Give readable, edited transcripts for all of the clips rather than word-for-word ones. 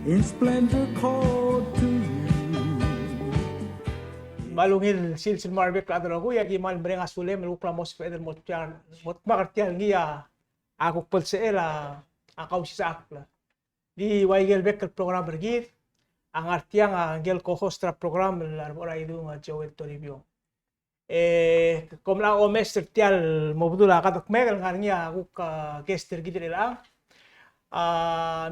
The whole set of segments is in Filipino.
in splendor called to you. Malungil silsil marbek adro ko yagi mal breng asule melukla mos peder mot tiar mot makartial ngia aku pelseela akaw si sakla di waigel bekel program bergit ang artiang angel co-host tra program la idu nga Joel Toribio komla o mester tial mobdula katok megal ngarnya aku ka guest tergidir lang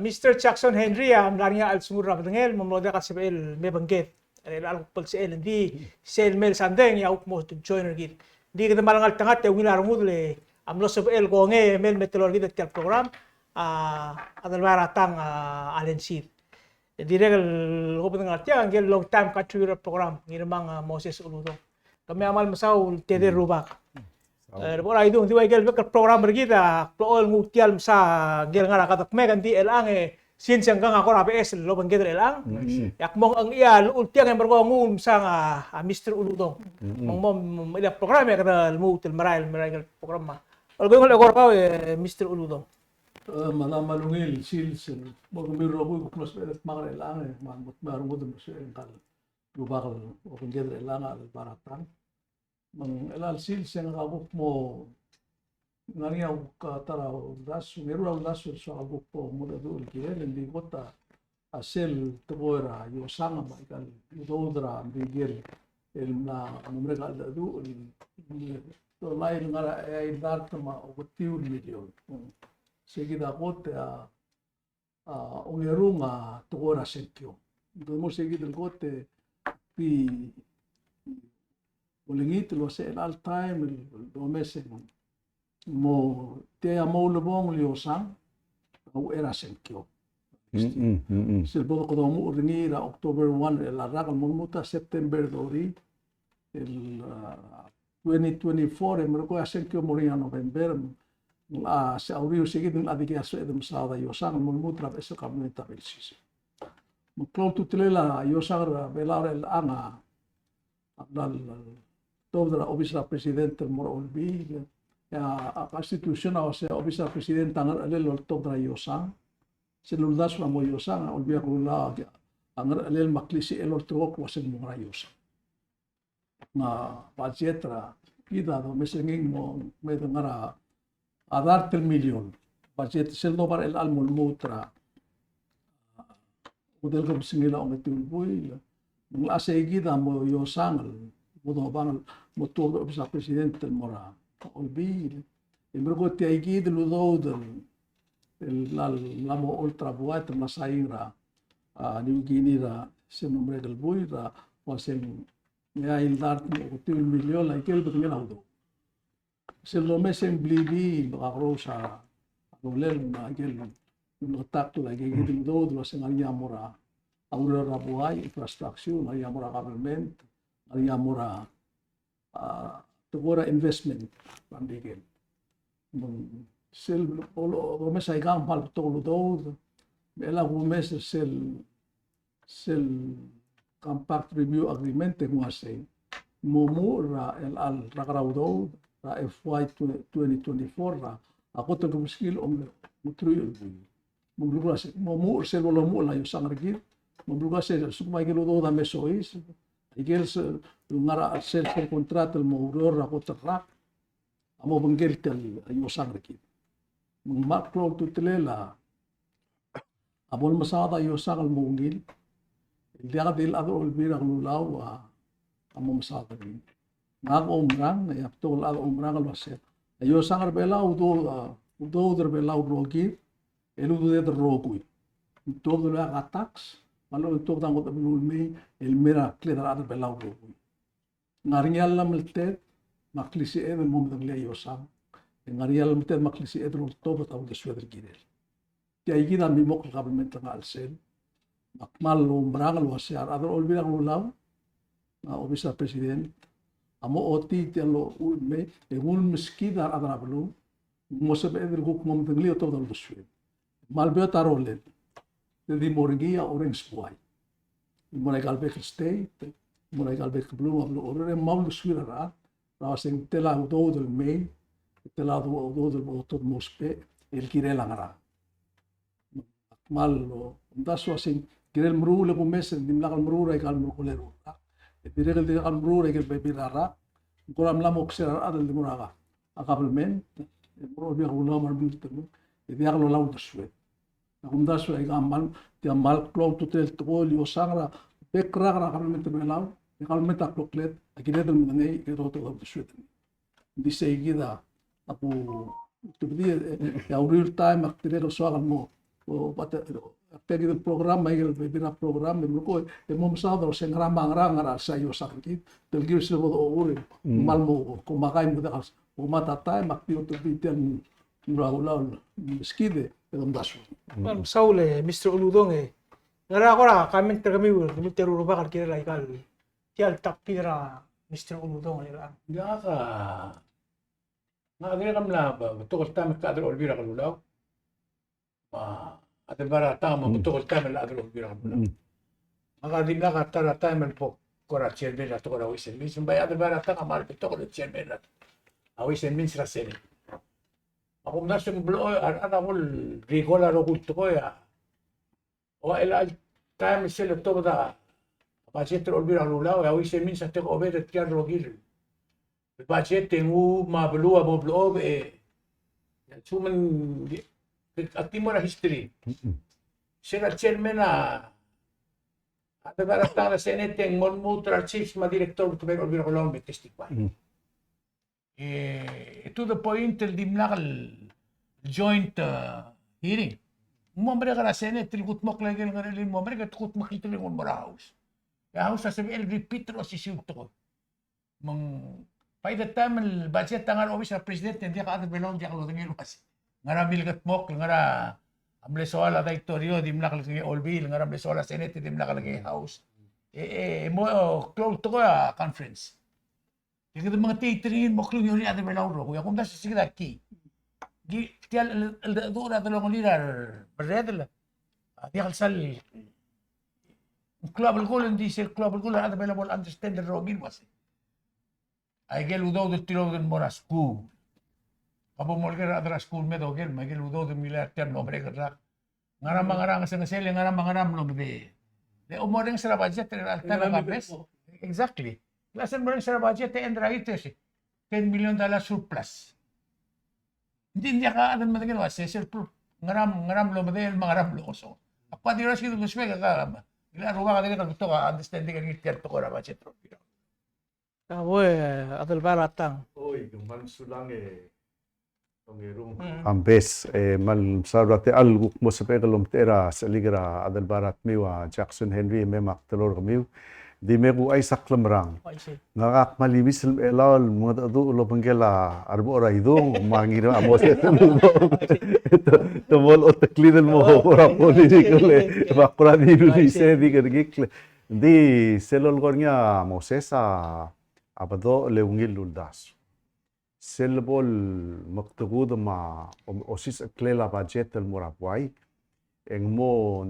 Mr. Jackson Henry amlarnya al sumur rabdengel memloda kasebel mebangget al pulsel di sel mel sandeng ya ukmo to joiner git di kita malangal tangat ya wilar mudle amlo sebel gonge mel meteor git tiap program adal baratang alen sit di regal hobi ngal tiang gel long time contributor program ngirmang Moses Uludo kami amal masaw teder rubak Bora itu di gel beker program bergita plool ngutial sa gel ngara katak megan di elang sin siang gang ako rapi es lo bang gedre elang yak mong ang iya ultiang yang bergongum sa Mr. Uludong mong mom ila program ya kada mu tel maral program ma algo ngol agor ka Mr. Uludong malungil silsil magmiro ko kung mas belat makare lang marungo dum sa kal lubakal o kung gedre lang al baratang mang elal silsil nga kabuk mo ngani au ka tara das meru au das so kabuk po mo da dul kiel hindi kota asel tobora yo sanga bakal dodra bigir el na numre kal da du to lain ngara ay dar tama o tiu milyon segi da kote a ongerunga tobora sekyo mo segi del kote pi ulingit lo se al time lo mese mo te amo lo bong lo sang au era senkyo se bodo ko mo ringi ra October 1 la raga mo muta September dori el 2024 e mo ko senkyo mo ringa November se aurio seguido la diga so edem sada yo sang mo mutra eso kamenta belsis mo klon tutela yo sang velar el anga abdal toda obisra presidente morolbi ya constitution o se obisra presidente angar alel toda yosa se luldas la moyosa olbia kula angar alel maklisi el trok wasen mo yosa na budgetra kita do mesenging mo me ngara adar tel million budget sel no par el almul mutra udel ko singila o metulboy la seguida mo yosangal modo bangal motor obisa presidente mora olbi embrgo ti aigid ludod la mo ultra buat masaira ni gini ra se nombre del buira o se ya il dar mo ti milyon la kel bet ngela udo se lo mesen blibi ba rosa olel ma gel no takto la gid ludod lo se ngalia mora aura rabuai infrastructure ngalia mora government ngalia mora tugora investment pandigin sel o mes ay gang pal tolo do bela o mes sel compact review agreement mo ase momo ra el al ragraudo ra FY 2024 ra ako to skill om mutruyo mo lugas momo sel lo mo la yo sangrgir mo lugas sukmay gelo do da mesois igel ngara sel contrato mo uror ako terrak amo bengel tel ayo sangrgir makro tutlela abol masada yo sangal mungil dia bil ado olbira lulaw amo masada ni ngak umrang ya tol al umrang al waset ayo sangar bela udo der bela rogi elu de rogui todo lo atax malo todo tango bulmi el mira cledar ad bela rogui ngarial lam letet maklisi e mom de yo sang ngarial metet maklisi e dro toba taw de sueder girel ti ay gida mi mok government nga alsel makmal lo brangal wasiar adro olbira ngulaw na obisa president amo oti te lo ulme e ul meskida adrablu mo se be guk mom de lio toda de sued mal be tarolen de morgia orange boy mo legal be state mo legal be blue ore mal suira ra sen tela do del mei tela do del motor mospe el kirela ngara malo das wasing kirel mrule ko mes dim lakal mrure kal mrule ra direl de kal mrure ke be birara kuram lamok ser adal dimuraga akabelmen mro bi ko lamar bi temu dia kalau laut daswe akum daswe gamal dia mal klo tu tel to li osangra bekra ra kabelmen te belau kalau meta kloklet akide del mengenai ke to daswe di seguida aku tu dia ya real time aktive soal mo o pata pegi del programa il bebina programma ko e mom sa se ngrang sa yo sakit del gir se bodo ore mal mo ko makai mo das o mata time aktive tu bitian ulaul skide e dom dasu Ma'am Saule, Mr. Uludong ngara ko ra kami kami teruro bakal kira ikal. Tial tapira Mr. Uludong nila. Nga kam laba, betul tamat ka adro olbira kalulaw. Atal bara tama betul tamat la adro olbira kalulaw. Maka di na ka tara tamat po kora chairman na to kora wisen min bay atal bara tama mal betul kora chairman na. Awisen min sira sene. Ako na sing blo ana mul rigola ro kulto ko ya. O el time sel to da. Budget olbira kalulaw, awisen min sa te ko over tiar rogil. البادجت هو ما بلوه مو بلوه شو من أكتمرة هيستوري شنو تشيرمنا هذا بقى تاع سنة مون موتر تشيفز ما ديريكتور بتبقى أولبيرا كلهم بتستيقظ to the point اللي بنقل joint hearing مو مريقا على سنة تلقط مقلة غير اللي مو مريقا تلقط مقلة تلقون مرا هاوس يا هاوس أسمع الريبيت روسي شو تقول من By the time el budget tangan office sa presidente dia ka atat belong dia kalau tingin mas. Ngara milgat mok ngara amle soala directorio di mlak lagi olbil ngara amle soala senate di mlak lagi house. Mo close to a conference. Yung mga titringin mo klung yun atat belong ro. Kuya kung nasa sige ki. Tial el dura de lo lirar berredel. Dia kalsal club el gol di ser club el gol atat belong understand the rogin was. Ay gel udo de tiro de mora school. Kapo mo kaya adra school me do gel, may gel udo de milar tem no brega ra. Ngaram sa nasel ngaram no de. De umoreng sa budget al tema kapes. Exactly. Klasen mo sa budget en raite si. $10 million surplus. Hindi ka adan madagel was sel ngaram lo model ngaram lo so. Apa dira si do swega ka. Ila ruwa ka dili ka to ka understanding ang terto ko ra budget ro. Atal baratang. Oi, man sulang Ambes, mal sabrate algo mo sa pekalom tera sa ligra adal barat miwa Jackson Henry memak telor kamiw. Di megu ay saklamrang. Ngakak malibis elal mga adu ulo panggela arbo ora idong mangira amos ito tumol ot klidel mo ora poli dikle bakura di se di gergikle. Di selol gornya Mosesa abado leungil luldas. Selbol magtugud ma osis klela budget el murapway eng mo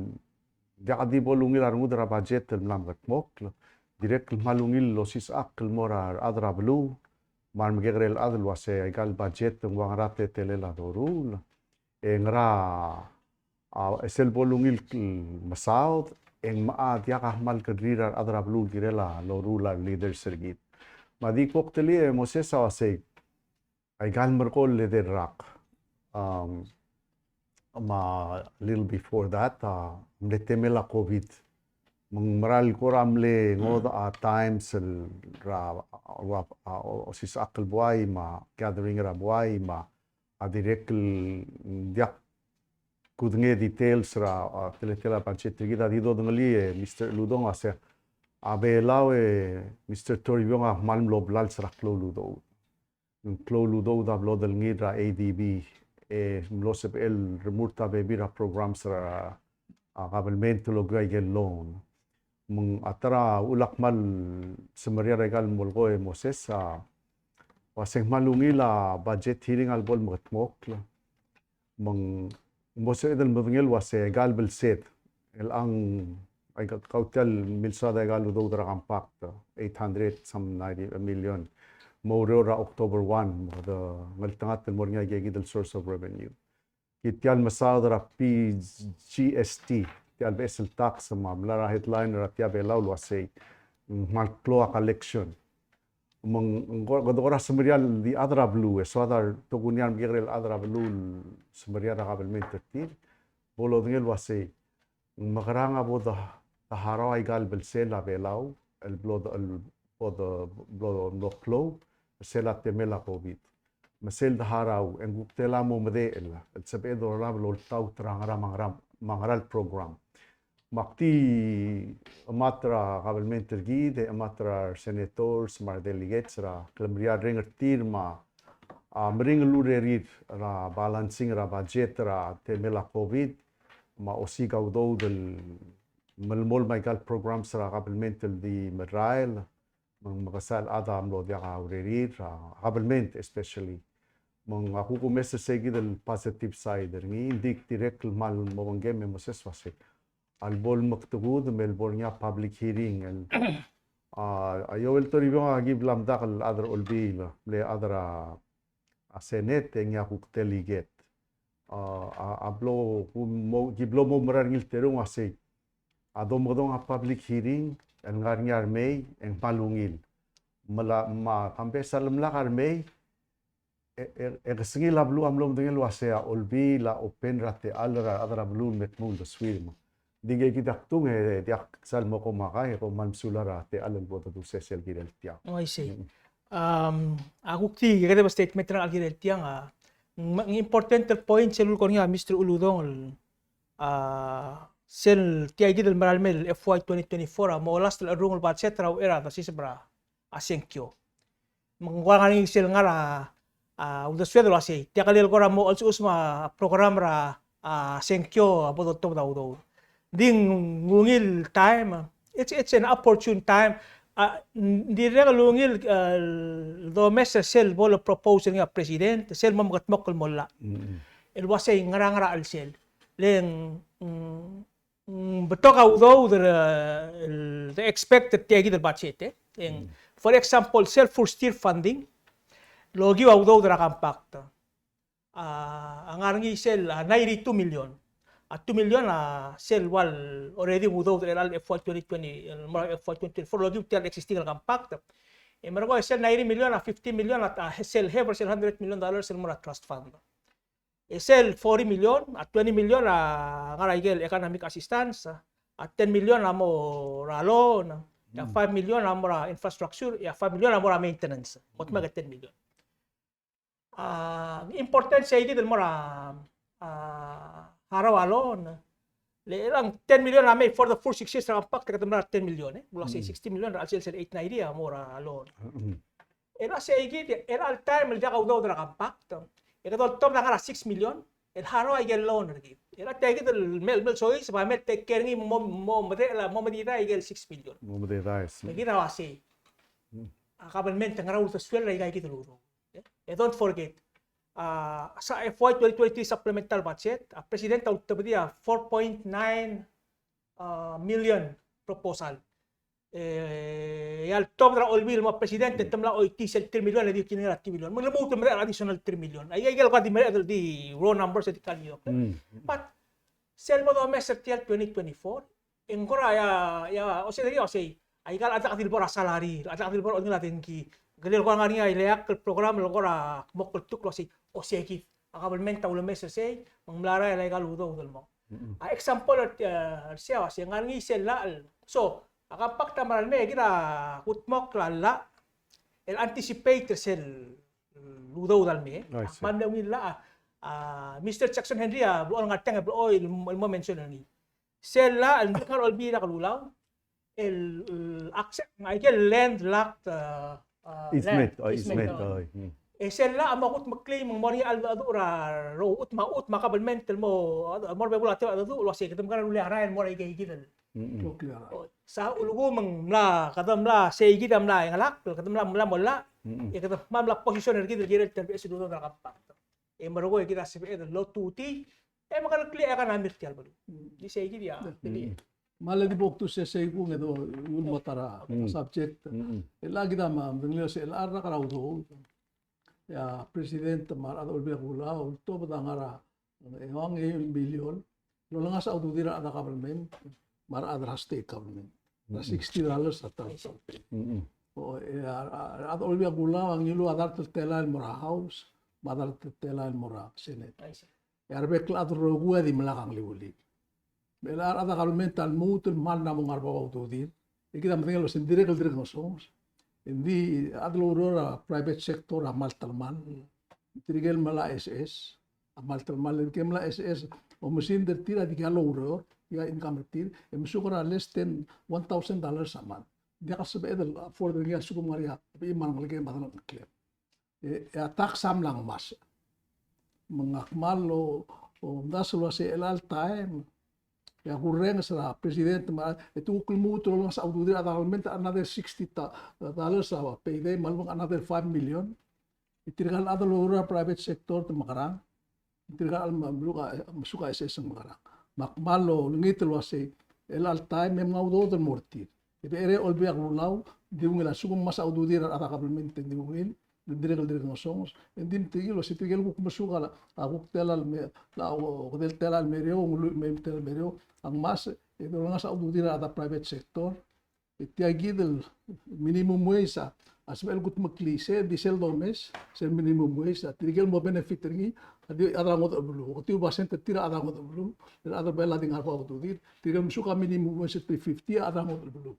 di bolungil arngud ra budget el mlamgat mok direct malungil osis akl mora adra blue mar mgegrel adl wase egal budget ng wangrate telela dorul eng ra selbolungil masaud eng maat yakahmal kadrirar adra blue girela lorula leader sergit Madi kokteli Mosesa wase ay galmer ko le der rock. Little before that, mletemela COVID. Maral ko ramle ngoda times ra osis akal buhay ma gathering ra buhay ma direct diak kudnge details ra teletela panchet gida dido ngali Mr. Ludong wase Abelawe Mr. Toribionga malmlo blal sra ludo. Klo ludo da blo del ngidra ADB mlosep el remurta bebira programs ra kabelmento lo gay loan. Mung atara ulakmal semaria regal molgo Moses waseng malungila budget hearing albol magtmok. Mung Moses del mudngel wase galbel set el ang ay kautel milsada galo do dra compact 800 some 90 million mo ra October 1 the ngaltangat mo nga gigi del source of revenue kitial masaudra PGST tial vessel tax mamlara headliner at yabelau luasay malkloa collection godora semerial di adra blue so adar tugunian girel adra blue semerial kabelment tertir bolo ngel wasay makaranga boda taharo ay gal belsela belau el blood el blood flow sela temela covid masel daharaw en guktela mo mede el sabedo ram lol tau trangara mangaral program makti amatra kabelment tergi de amatra senators mar delegates ra klemria ringer tirma mring lurerir ra balancing ra budget ra temela covid ma osiga udo del malmol michael programs ra kabelment di merail magasal adam lo dia kaurerir kabelment especially mang aku ko message segi del positive side ni indik direct mal mo ngem mo seswase albol maktugud melbourne public hearing el ayo el tori ba gib lam dakal other ulbi le other a senate nga ku delegate ablo mo giblo mo marangil terung ase adom godong a public hearing el ngar may en palungil mala ma kampesal mlakar may Singil ablu amlom dengan luasea olbi la open rate alra adra blue metmul de swim. Dinge kita tung dia sal mo ko makai ko mansulara te alal boto tu sesel girel tia. Oh, I see. Ako ti kada ba statement ng algirel tiang important point selul ko niya Mr. Uludong sel tiay gidel maralmel FY 2024 mo last arungol budget raw era ta sisbra asenkyo. Mangwangani sel ngara udah sudah sih. Tiap kali orang mau usma program ra senkyo apa tuh tahu. Ding ngungil time. It's an opportune time. Di rega ngungil do mesa sel bolo proposal nga president sel mamagat mokol mola. El wasay ngara al sel. Leng betok audo the expected tiagi del budget. For example, self-steer funding. Logi wa udaw dara compact. Ang arangi sel 92 million. At 2 million sel wal already udaw dara FY 2020 FY 2024 logi tial existing compact. E marago sel 90 million 50 million at sel have sel $100 million sel mura trust fund. E sel 40 million at 20 million ngaraigel economic assistance at 10 million amo ra loan. 5 million amo ra infrastructure, 5 million amo ra maintenance. What maga 10 million. Important sa iti del mora harawalon le lang 10 million namin for the first 6 years na pack katamra 10 million mula sa 60 million al sel 890 mora alon era sa iti era al time el jaka udaw dra compact era tol top na 6 million el haraw ay gel loan era tagi del mel soy sa mel take care ni mo madira ay gel 6 million Mo madira nagina wasi kabalment ng raw sa swel ay gay ludo. And don't forget, sa FY 2023 supplemental budget, President Autabdia 4.9 million proposal. Yal tom ra olbil mo presidente tamla o tisel 3 million edi kinira 3 million. Maglamu to additional 3 million. Ay ay ka di raw numbers edi kanyo. But sel mo do mes tial 2024 engkora ya o say ay kal ada katil bora salary, ada katil bora natin ki Galil ko nga niya ilayak program lo kora mokol tuklo si oseki akabalmenta ulo mesa say manglara ilay kaludo udol mo. Example siya si ngangi sela so akapakta maralme kita kutmok lala el anticipate sel ludo udal me manda willa Mr. Jackson Henry buon ngateng oil mo mention ni sela al kar olbira kalulaw el accept Michael land locked Ismet. Sela amakot mag-claim ang mori aldura root maut makabalmental mo more bebula te adu wasi kitam kan uli arayan mo ay gigidal sa ulugo mang la kadam la say gidam la ngalak kadam la mula mola kadam mamla position er gidal giret ter besu do na kapak marugo kita sipe lo tuti makal clear ka na mirtial balu di say gidia Mala di bokto sa sego nga do yun matara subject. Lagi da ma benglo sa arra karaw do. Ya president mar ad olbe kula to ba ngara Ang billion. Lo lang sa aududira ada government, mara ada state government. Na $60 sa taon. O at olbi agula ang ilu adar telan mora house, madar telan mora senate. Yarbe kla adro gua di melakang liuli. Belar ada government al mutul mal na mong arba aududir. Ikita matinga lo sendiri kal direk nosons. Hindi adlo ura private sector amal talman. Tirigel mala SS. Amal talman ken mala SS o mesin der tira di galo ura ya income tir. Emsukura less than $1,000 a month. Dia kasi ba edel for the year suku maria tapi man lagi badan claim ya tax sam lang mas mengakmal o daslo si elal time ya kurang sa president ma itu kulmuto lang sa auditory adalment another $60 sa payday malbong another 5 million itirgal adalo ura private sector to makarang itirgal mamluka masuka SS makarang makmalo ngitlo si elal time may mga auditor mortir. Ibe ere olbi ak lulaw, di mo ngila sugong mas aududir at akabelmente di mo ngil, direk no somos, endim tigilo si tigil ko kumasuka la, ako telal me la ako del telal mereo, me telal mereo, ang mas ito nga sa aududir at private sector, itiagidel minimum wage sa asbel gut maklise di sel domes, sel minimum wage sa tigil mo benefit ringi, adi adangot abulu, kati ubasen tira adangot abulu, dan ada bela ding harpa aududir, tigil musuka minimum wage 350 adangot abulu.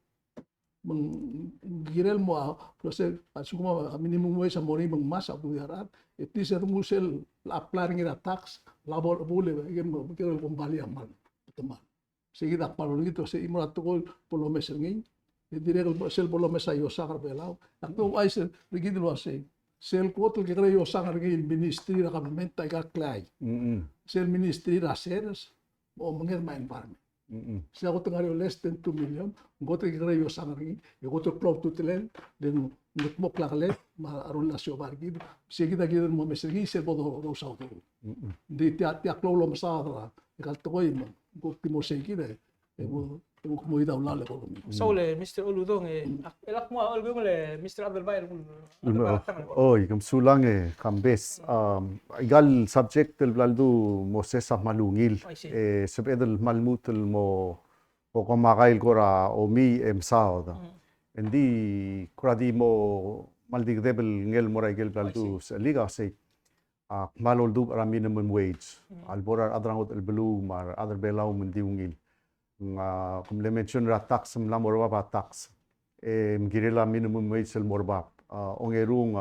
Menggirel mo proses asukuma minimum wage sa moni mang mas aku diharap itu sa musel apply ngira tax labor bule igen mo kiro kumbali aman teman sige dak palon gitu sa imo atukol polo mes ngin dire sel polo mes ayo sakar belaw akto ay sel rigid lo say sel ko to kira yo sakar ngin ministry na government ay ka klay sel ministry na seres o mangir ma environment. Siya ko tengah less than 2 million, goto kira yo sangaring, goto plot to telen, den ngutmok lakale, maarul na siyo bargid, sige kita mo mesegi sel bodo ro sa to. Di tiak lo masara, ikal to koy mo, goto mo sige de, mo mo ida ulale ko. So le Mr. Oludong elak mo olbi le Mr. Abdelbayr Oy, kam sulang kambes. Igal subject el blaldu mo sesa malungil. Sebedel malmutul mo o kamakail kora o mi emsao. Hindi kuradi mo maldigdebel ngel moray gel blaldu sa liga say maloldu ara minimum wage. Alborar adrangot el belu mar adar belaw mendiungil. Kung le-mention ra tax mla morba ba tax mgirela minimum wage sel morba ongerung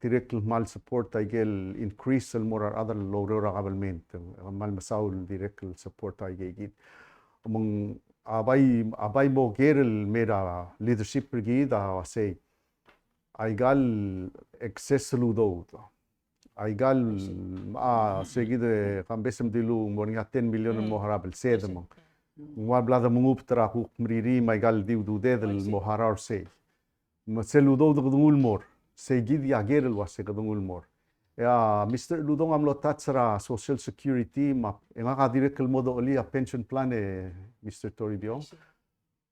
direct mal support ay gel increase sel morar other lower government mal masaul direct support ay gigit mong abay mo gerel mera leadership brigida say ay gal excess ludo ay gal seguide kambesem dilu mornga 10 million mo harabel sedem Wablada munguptra ku mriri mai gal diu du dedel moharar se. Maseludo dungul mor. Se gidi agerel wase dungul mor. Ya Mr. Ludong amlo tatsara social security ma enga ka direct modo oli a pension plan Mr. Toribio.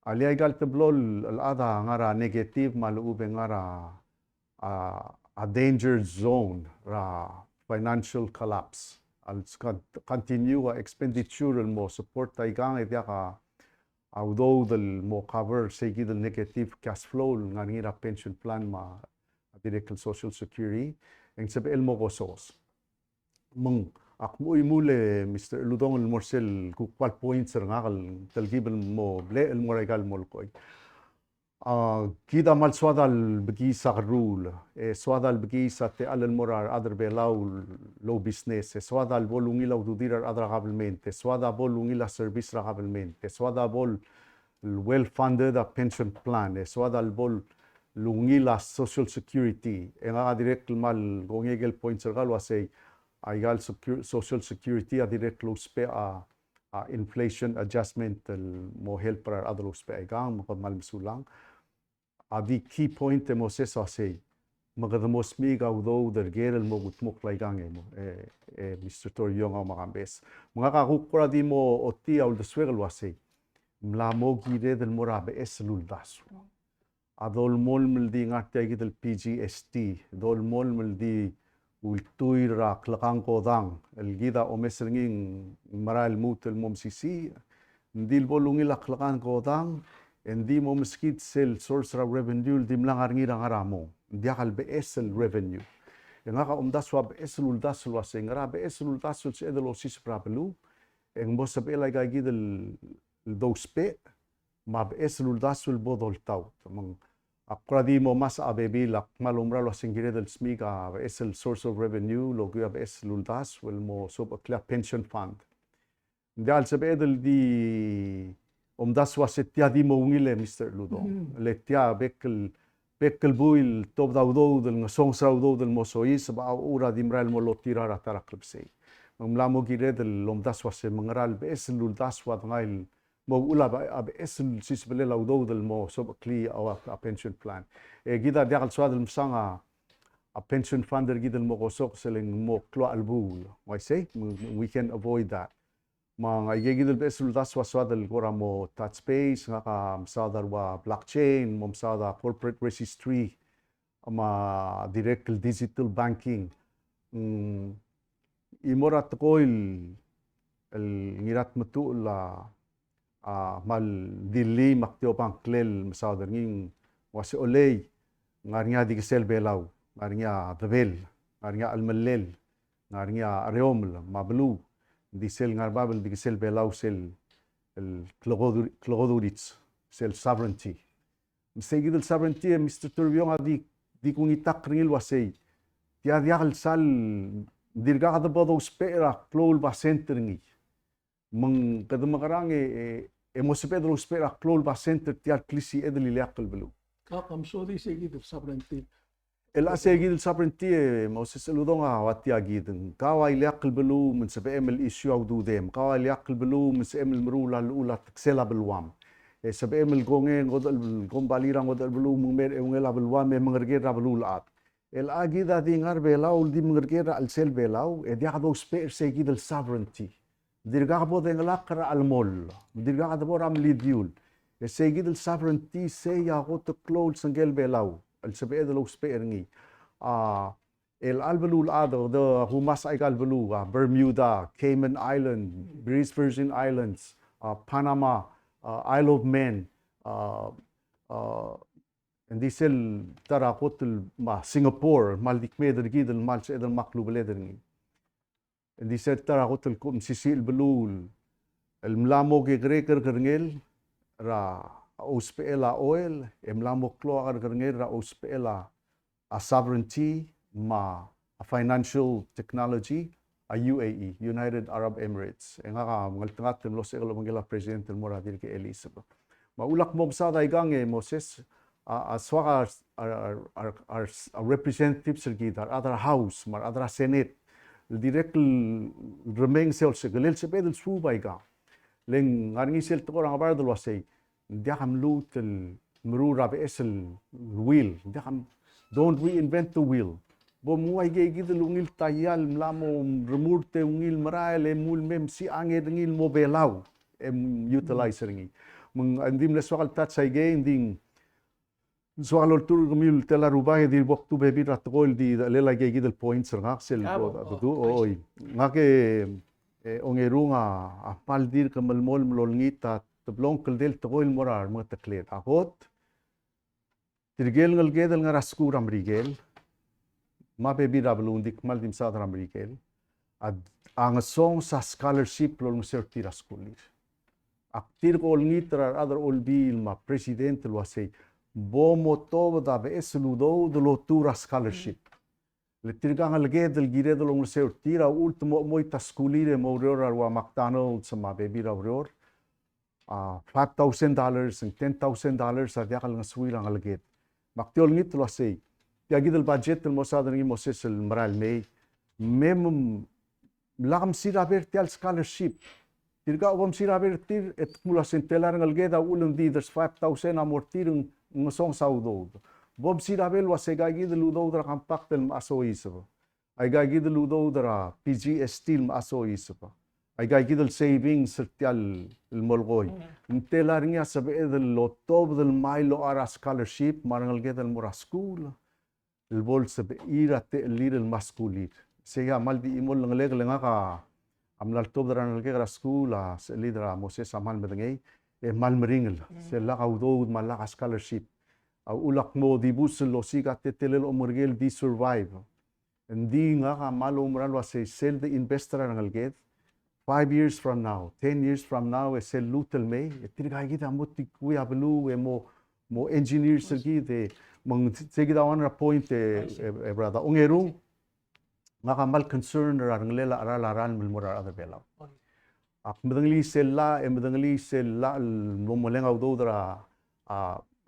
Ali ay gal teblol al ada ngara negative malube ngara a danger zone ra financial collapse. Al continue expenditure mo support tay gang idya ka although del mo cover say gid negative cash flow nga ngira pension plan ma direct social security ang sabi el mo ko sos mong akmoy mule Mr. Ludong el morsel ku kwal points nga kal talgiben mo ble el moregal mo koy كده مال سوادا البقيسة الرول سوادا البقيسة تقال المرار أدر بلاو لو بيسنس سوادا البول لو تدير أدر قبلمنت سوادا بول ونيلا سيرفيس قبلمنت سوادا بول الويل فاندد بنشن بلان سوادا البول ونيلا سوشيال سيكوريتي إنها ديريكت المال غونيجل بوينتس قالوا سي أيقال سوشيال سيكوريتي ديريكت لو سبيع inflation adjustment mo helper أدر لو سبيع إيقان مقدمال مسولان Adi key point mo sesa say magadamos miga udo der gerel mo gutmok laigange mo Mr. Toriong ang makambes mga kakukura di mo oti aul de swegel wase mla mo gire del morabe eslul dasu adol mol mel di ngarte gidel PGST dol mol mel di ultuy ra klakang kodang el gida o mesringing maral mutel mom sisi ndil bolungil aklakan kodang hindi mo meskit sel source ra revenue dim lang arngira ngaramo dia kal beesel revenue yang aka daswa beesel uldas wa sengara beesel uldas se edelo sis prapelu en mo sabela ga gidel dospe ma beesel uldas ul bodol tau mang Akradi mo mas abebi lak malumra lo singire del smiga es el source of revenue lo que es luldas wel mo sob a pension fund. Dal sabe del di das was etia di mo ngile Mr. Ludo. Le tia bekel buil top daudo del song saudo del mo sois ba ura di mral mo lo tira ra tara klipsei. Mamlamo gire del das was mangral es luldas wa ngail mo ula ba esel sisbele laudo del mo sob kli a pension plan gida dial swad del msanga a pension fund der gidel mo kosok seleng mo klo albul I say we can avoid that mga gidel esel das swad del gora mo touch space nga ka msadar wa blockchain mo msada corporate registry ama direct digital banking imorat koil el ngirat matu la mal dili maktio pang klel masawder nging wasi olay ngarnya di kesel belau ngarnya debel ngarnya almalel ngarnya areoml mablu di sel ngarbabel di kesel belau sel el klogodurits sel sovereignty msegid el sovereignty Mr. Turbiong di kung itak ringil wasay dial sal dirga kada bodo spera klol ba center ngi mang kada makarang mo se pedro spera klol ba center tial klisi edeli liakal belu Kakam sorry sa gid sovereignty. el asegid sovereignty mo se saludong wati agid kawai liakal belu min se emel issue au du dem kawai liakal belu min se emel mrula lula taksela belwam se emel gonge ngodal gombalira ngodal belu mumer engela belwam me mangergera belulat el agida di ngar belau di mangergera al sel belau e dia do sper segid el sovereignty dirga bo de nglakra al mol dirga da bor am lidiul e segid el sovereignty se ya got close sangel belau al sabe de lo speringi el albelul ado de humas ay albelu Bermuda, Cayman Island, British Virgin Islands, Panama, Isle of Man, and sel tara hotel ma Singapore mal dikmeder gidel mal se edel maklu beleder ngi di set tara hotel kum sisil belul el mlamo ke greker kerngel ra ospela oil mlamo klo kerngel ra ospela a sovereignty ma a financial technology a UAE United Arab Emirates nga ka ngaltangat los elo mangela president el moradir ke Elizabeth maulak mo sa daigange Moses aswaka our representatives gidar other house mar other senate direct remeng sel se gelel se bedel subay ga leng ngarngi sel to orang bar dal wasay dia kam lutel mrura be esel wheel dia kam don't reinvent the wheel bo muay ge gidel ungil tayal mlamo remurte ungil marael emul mem si anged ngil mo belau utilizer ngi mung andim le swakal tat say ge inding swalol tur gumil tela rubay di waktu bebi ratgol di lela ge gidel points nga sel do oy nga ke ongerunga apal dir kamalmol mlolngita tablong keldel tgol morar mo taklet akot tirgel ngal gedel nga raskur amrigel ma bebi rablundi kmal dim sa amrigel ad ang song sa scholarship lol serti raskulir aktir kol ngitra other all bill ma president lo say bomo to da be esludo de lo tura scholarship le tirga ngal gedel gire de lo serti ra ultimo moita skulire mo rora wa McDonald's ma bebi ror $5,000 and $10,000 sa diakal nga swila ngal ged maktiol ngit lo say tiagidel budget mo sa dangi mo sesel maral may mem lakam sira vertial scholarship tirga obam sira vertir et mula sentelar ngal geda ulun di there's 5,000 amortir ngosong saudo bob sira bel wasegagi de ludo dra kampaktel maso isaba ay gagi de ludo dra PGS steel maso isaba ay gagi del savings sertial el molgoy intelar niya sabe del lotob del mailo ara scholarship marangal gedel mura school el bol sa ira te lir el masculir. Siya mal di imol ng leg nga ka amnal tob dara ng leg school sa lidera Moses amal medengay mal meringel. Sila ka udod malaka scholarship. Au ulak mo di busel lo siga te telel omurgel di survive. Hindi nga ka malo umral wa say sell the investor ng alget. 5 years from now, 10 years from now, sell lutel may. Tinigay kita mo ti kuya belu mo engineers sergi de mang sige da one point brother ongeru nga ka mal concern ra ng lela aral mulmura other belaw. Ak medangli sella mo molengaw do dra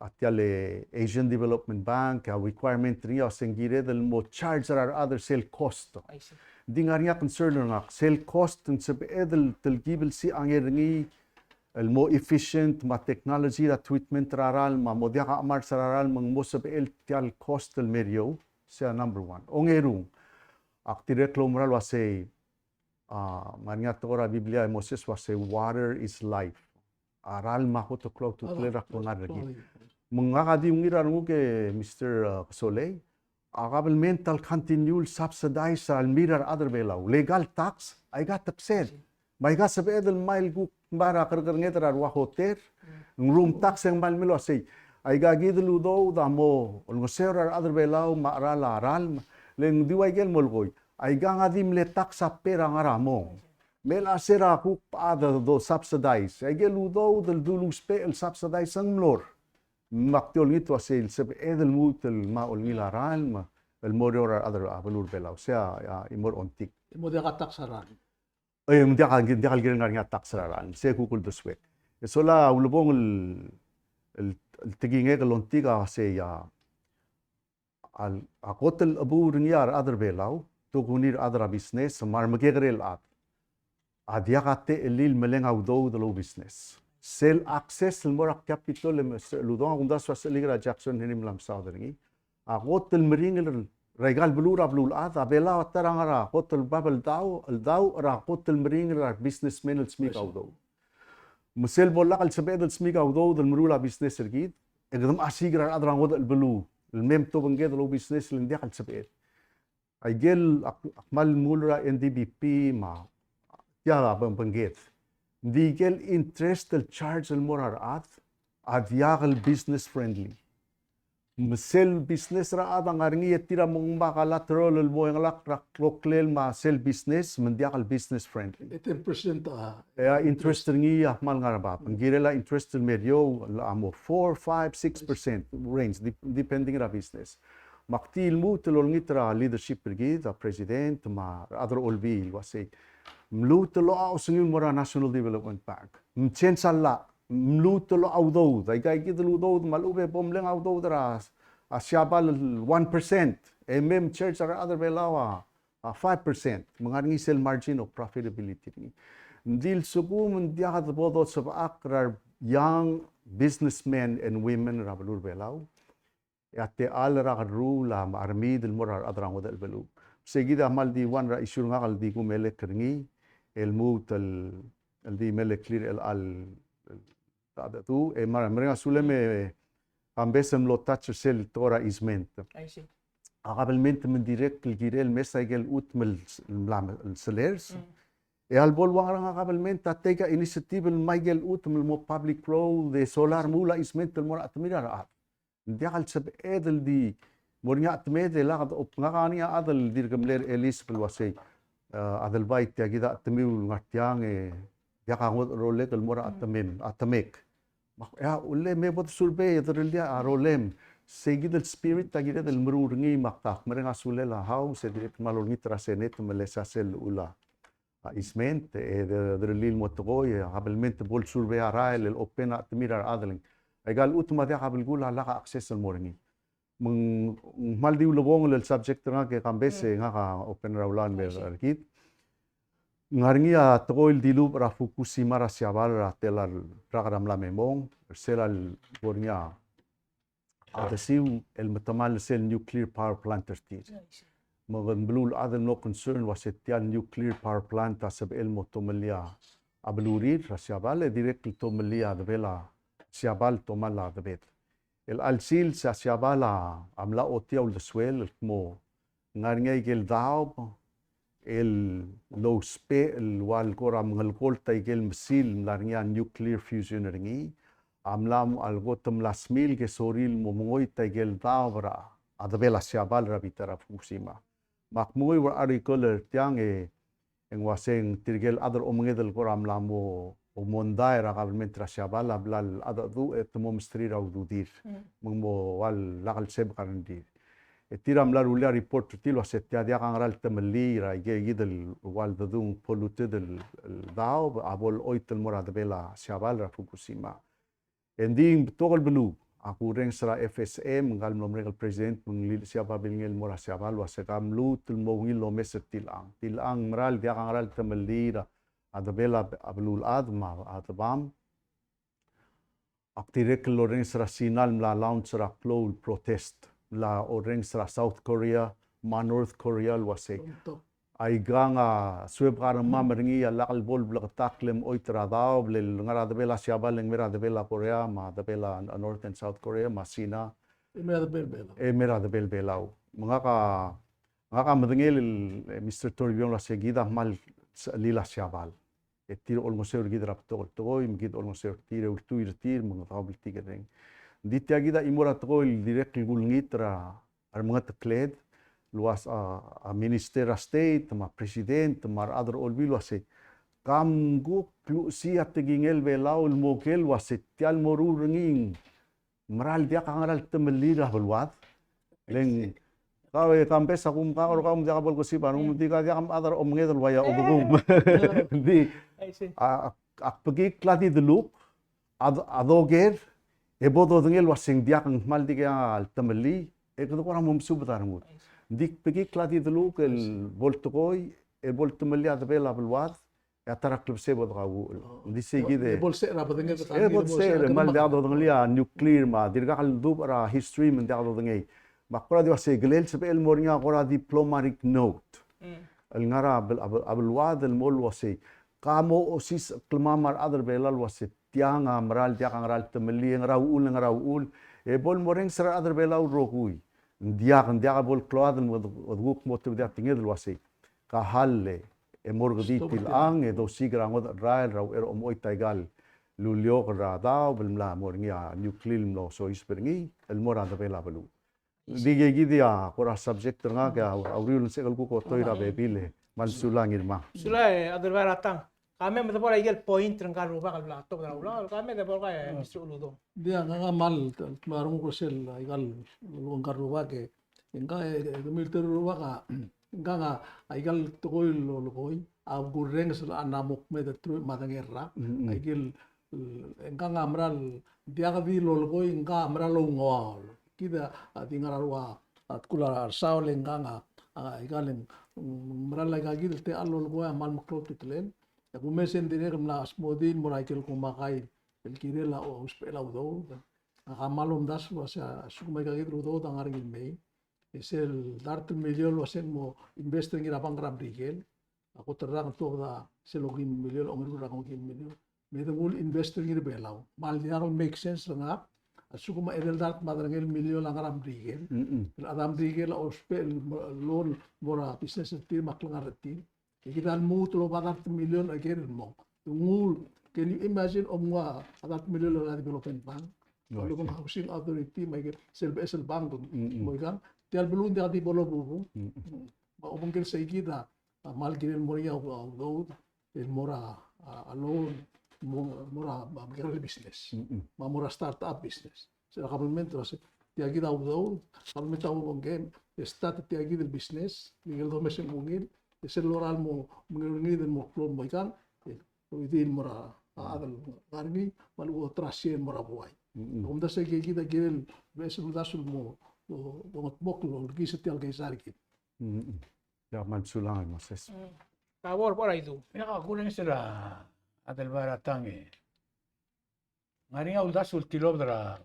atiale Asian Development Bank requirement niya sengire del mo charge our other sell cost. I see. Di nga niya concern nga sell cost ng sabi edel telgibil si angerngi el mo efficient ma technology la treatment raral ma modia ka amar sararal mang mo sabi el tial cost el medio siya number 1. Ongerung ak direklo moral wa say nga tora Biblia Moses wa say water is life. Aral ma ko to clock to clear ak lagi. Mga kadi yung ira ke Mr. Soleil, akabel mental continual subsidize sa almirar other belaw. Legal tax, ay got taxed. May got sabi edel mail guk bara karkar ngetra wa hotel. Room tax yang mal milo say ay gagidlu do da mo ulgo serar other belaw maaral aral leng diway gel molgoy. Ay gangadim le tax sa pera ngaramo. Mel asera kuk paada do subsidize. Ay gelu do del dulus pe el subsidize ang mlor. Maktiol ngito asil sabi edel mutel maul nilaral ma el morior other avalur belaw siya imor ontik. Mo dia kataksaran. Ay hindi ka giren nga taksararan siya kukul doswek. So la ulubong el tiginge ka lontiga siya al akotel abur niyar other belaw to kunir other business mar maggerel at adia kate elil melengaw do the business. Sell access morak capital ludong undas was ligra Jackson hinim lam sauderngi a hotel meringel regal blura blul ata bela tarangara hotel babel dau ra hotel meringel businessmen el smik audo musel bolla kal sabed el smik audo del mrula business sergid egdam asigra adrang wad el blu el mem to banged lo business lindia kal sabed ay gel akmal mulra NDBP ma ya banged Legal interest el charge el morar at yagal business friendly. Sell business ra at ang aringi tira mong makalateral el mo yung lakrak loklel ma sell business mandiakal business friendly. 18% Interest ringi mal nga ba. Pangirela interest el medyo amo 4, 5, 6% range depending ra business. Maktil mo tulol ngitra leadership brigade president ma other olbi wasi mlutelo au sengil mora National Development Bank. Mchen sala mlutelo au do. Dai kai kitelo do malube bomleng au do dra asyabal 1%. MM church or other belawa 5%. Mangaringi sell margin of profitability ni. Dil sugu mendia kat bodo sa akrar young businessmen and women rabalur belaw. Ate al ra rula armi del morar adrang wadal belu. Seguida mal di wan ra isyur nga kal di kumele kerngi. El mut el di mele clear el al tada tu mara suleme ambesem lo touch sel tora isment I see. akabalment men direct el girel mesagel utmel el sellers al bolwang rang akabalment tatega initiative el maigel utmel mo public pro de solar mula isment el mora atmira raat diakal sab edel di mornya atmede la op ngakania adel dirgamler elis pelwasay adal bait ya gida temiu ngatiang ya kangot role kal mora atamek ya ulle me bot surbe yadrelia arolem segidel spirit tagida del murungi maktak merenga sulela how se direct malungi trasenet melesa sel ula isment drelil motogoy habilment bol surbe arail el opena atmira adling egal utma dia habil gula la access al moringi mal di ulobong el subject nga ke kambese nga ka open raulan be arkit ngaringi a toil dilu ra Fukushima ra siabal ra telar ragadam la memong selal bornya adesiu el metamal sel nuclear power plant tertir magan blul other no concern was etial nuclear power plant asab el motomelia ablurir ra siabal direct tomelia de vela siabal tomala de bet el alsil sa siabala amla otia ul suel mo ngarngay gel daob el low spe el wal koram ngalkol taigel misil larnya nuclear fusion ringi amlam algotum lasmil ke soril mo mongoy taigel daobra adabela siabal rabitara Fukushima makmoy war arikoler tiang en waseng tirgel adar omngedel koram lamo umondai ra government ra siabala blal ada du etmo mistri ra ududir mengmo wal lakal seb karandir etiram la rulia report til wasetia dia kangral temeli ra gidel wal dadung polluted el dao abol oitel morad bela siabal ra Fukushima ending togol belu aku reng sera FSM ngal nomregal president menglil siapa bilngel mora siabal wasekam lu tul mongil lo tilang meral dia kangral temeli ra adabela ablul adma adabam aktirek loreng sera sinal mla launch sera flow protest la oreng sera South Korea ma North Korea wase ay ganga sweb karma meringi lakal bol blak taklem oitra daw blel ngara adabela siabal ng mera adabela Korea ma adabela North and South Korea ma Sina mera adabel belau mga ka madengel Mr. Torbion la seguida mal lila siabal etir olmoseur gidra togoy mgid olmoseur tire ultuir tir mga tabel tigering ditya gida imora togoy direct gulngitra ar mga takled luas a minister a state ma president mar other olbil wase kam gu si atigingel belau mokel wase tial moru ringing maral dia kangaral temelira belwat leng kawe kampes akum kakor kam dia kabol ko si parang di ka dia kam other omngedel waya obugum di ak pergi kladi deluk adoger ebodo dengel wasing dia kang mal di ka temeli itu orang mumsu betarmut dik pergi kladi deluk el boltoy el boltemeli adbela belwat ya tarak klub sebot kawu di segide bolse ra badengel bolse mal dia do denglia nuclear ma dirga kal dub ra history men dia do dengei makora di wase gelel sebel mornya kora diplomatic note el ngara abelwad el mol wase kamo osis kelmamar other belal wase tianga maral dia kangaral temeli ngaraul e bol moreng sera other belau rokui dia bol kload modguk motu dia tingel wase ka halle e morgdi tilang e do sigra ngod rail raw er omoy taigal lulyo ra daw belmla morngia nuclear no so ispergi el mora da bela belu dige gidia kora subject nga ka auriul se kalku ko toira bebile mansulang irma sulai adur baratang kami mata bola igel point rengkal rupa kal blato kal ulah kami da bola ya Mr. Uludong dia nga mal marung ko sel igal lugar ruwa ke enga militer ruwa ka nga igal tokoy loloy ab gureng sel anamok me da tru madangerra igel enga amral dia ka di loloy enga amral ngol kita tinggal ruwa at kula saul enga igalen amral lagi te alol go amal maklot titlen aku mesen dire kemla asmodin morakel kumakai el kirela o spela udo amalom das wasa sukuma gagit udo tangar gilmei esel dart million wasen mo investor ngira pangrab rigel aku terang to da selogin million ongir rang million medul investor ngira belau mal dinar make sense nga sukuma edel dart madrangel million langaram rigel adam rigel o spel loan mora business ti maklangarti kita mut lo 400 million again mo ngul can you imagine omwa 400 million la development bank lo kung housing authority may self bank mo kan tial belum dia di bolo bubu ma omongkel sa kita mal giren mo ya do el mora alone mora magre business ma mora startup business sa kabulmento sa tiya kita do kabulmento mo game start tiya kita business miguel do mes mungil esel loral mo mengengi dan mo klon mo ikan within mora adal garni malu trasien mora buai umda se kita girel besel dasul mo bongot boklo gi setial kay sarkit ya mansulang moses kawor pora itu Pinakakulang sila adal baratang ngari nga uldas ultilob dara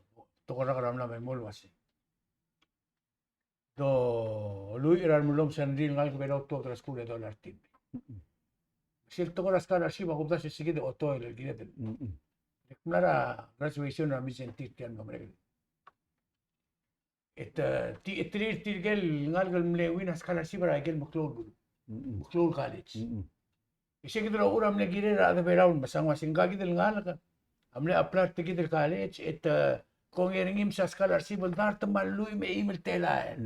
tokora karam na may mulwasi do lui irar mulom sandil ngal ko belo to tras kule dollar tim sil to koras kala shiba ko das sige de oto el gide del nara graduation na misen titian no mre tigel ngal mlewin as kala sibara gel Macleod College. Isi kita uram le gire ra da beraun basang wasingga gidel ngal ka. Amle aplar tigidel college kung iringim sa scholarship dar tamalui me email tela.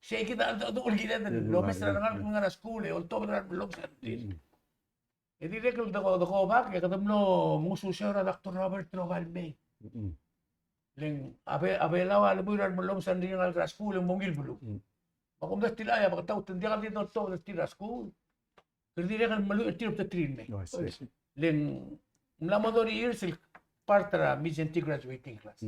Siya kita do gile den lo mesra ngal nga school e olto ra log sa din. Edi rekul da ko bak ya kadamno musu siya ra Dr. Robert Trovalme. Leng abe lawa leburan belum sandiri ngal ka school ang mongil bulu. Makum das tilaya baka tau tendia kali no to das tira school. Kerdi kan malu tirop ta trin me. Leng mlamadori irsil partra mid-century graduating class.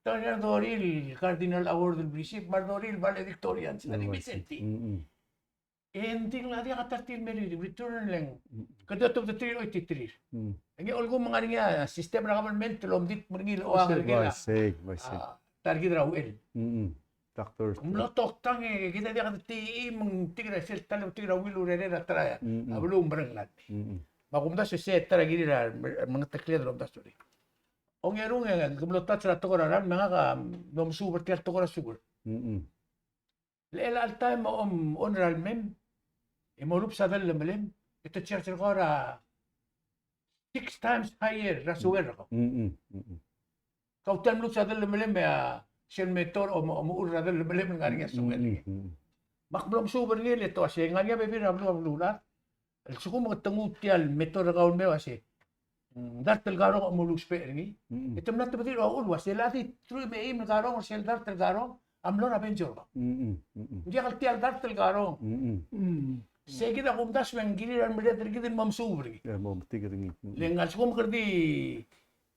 Tanya doril Cardinal Award del Bishop Mardoril valedictorian sa ni Vicente. Ending la dia katartil meri return lang. Kada to the 383. Ang olgo mga nga system na government lomdit murgil o ang gila. Target raw el. Doctor. Mlotok tang kita dia kati mong tigra sel talo tigra wilu rere na traya. Abulong barang lat. Makumda sa set tara gili ra mga takliya rom ta story. Ong erong nga gumlotat sa to ra mga ka nom super tel to ra sugar. Lela al time honorable mem imolup sa dal lemlem ito church ko ra 6 times higher ra sugar ko. Kautan lu sa dal lemlem ya siyang metor o muur ra dal lemlem nga nga sugar. Makblom sugar ngil ito siya nga nga bebe ra blula. El suko mga tangutial metor ra kaun mewa si. Dartel garong amulus pe ngi. Ito na tabi ro ulwa sila ti true me im garong sel dartel garong amlo na benjor ba. Hindi kal tial dartel garong. Sige na kung das men giliran mede tergidin mamsubri. Ya mo tigring. Lengal suko makardi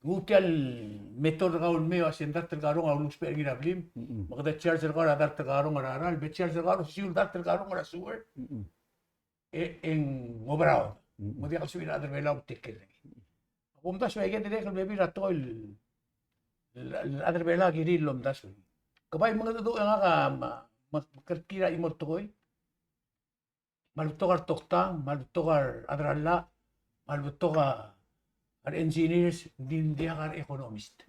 ngutial metor kaun mewa sel dartel garong amulus pe ngi rablim. Makada charger ko dartel garong araral be charger garong siul dartel garong ara suwer. En ngobrao. Mo di kal suwi na adrelaw tikkel. Kung tas may ganda rin baby rato il other bela giri lom tas. Kabay mga do nga ka makakira imol toy. Malutokar toktang, malutokar adralla, malutokar engineers, hindi ka economist.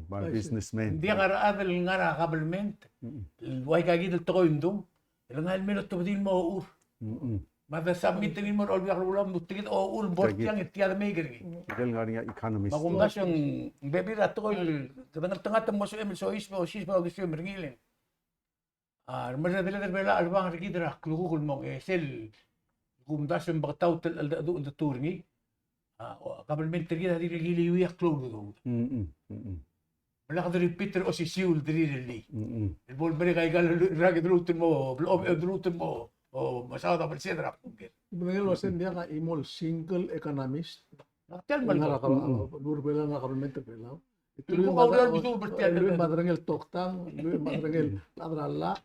Mal businessman. Hindi ka adal nga government. Way ka gidal to indum. Ilang hal minut to din mo ur. Mada submit din mo all ulam nutigit o ul bort yang itiyad may gari. Dahil nga nga economist. Makungas yung baby rato ko kadang-tanga mo sa so is mo sis mo gusto merngilin. Marja dila bela albang rigidra klukul mo sel kumdas yung bagtaw do the tourney. Government rigidra giliwi klukul do. Wala ka diri Peter o si Siul diri li. El bol bere kay gal ragid rutun mo, blob rutun mo. Masada persidra. Bengal wasen dia ka imol single economist. Tel mal Nga burbela nga government bela. Ito Yung kaulan gusto bertiyan. Luy madrangel toktang, luy madrangel ladralla,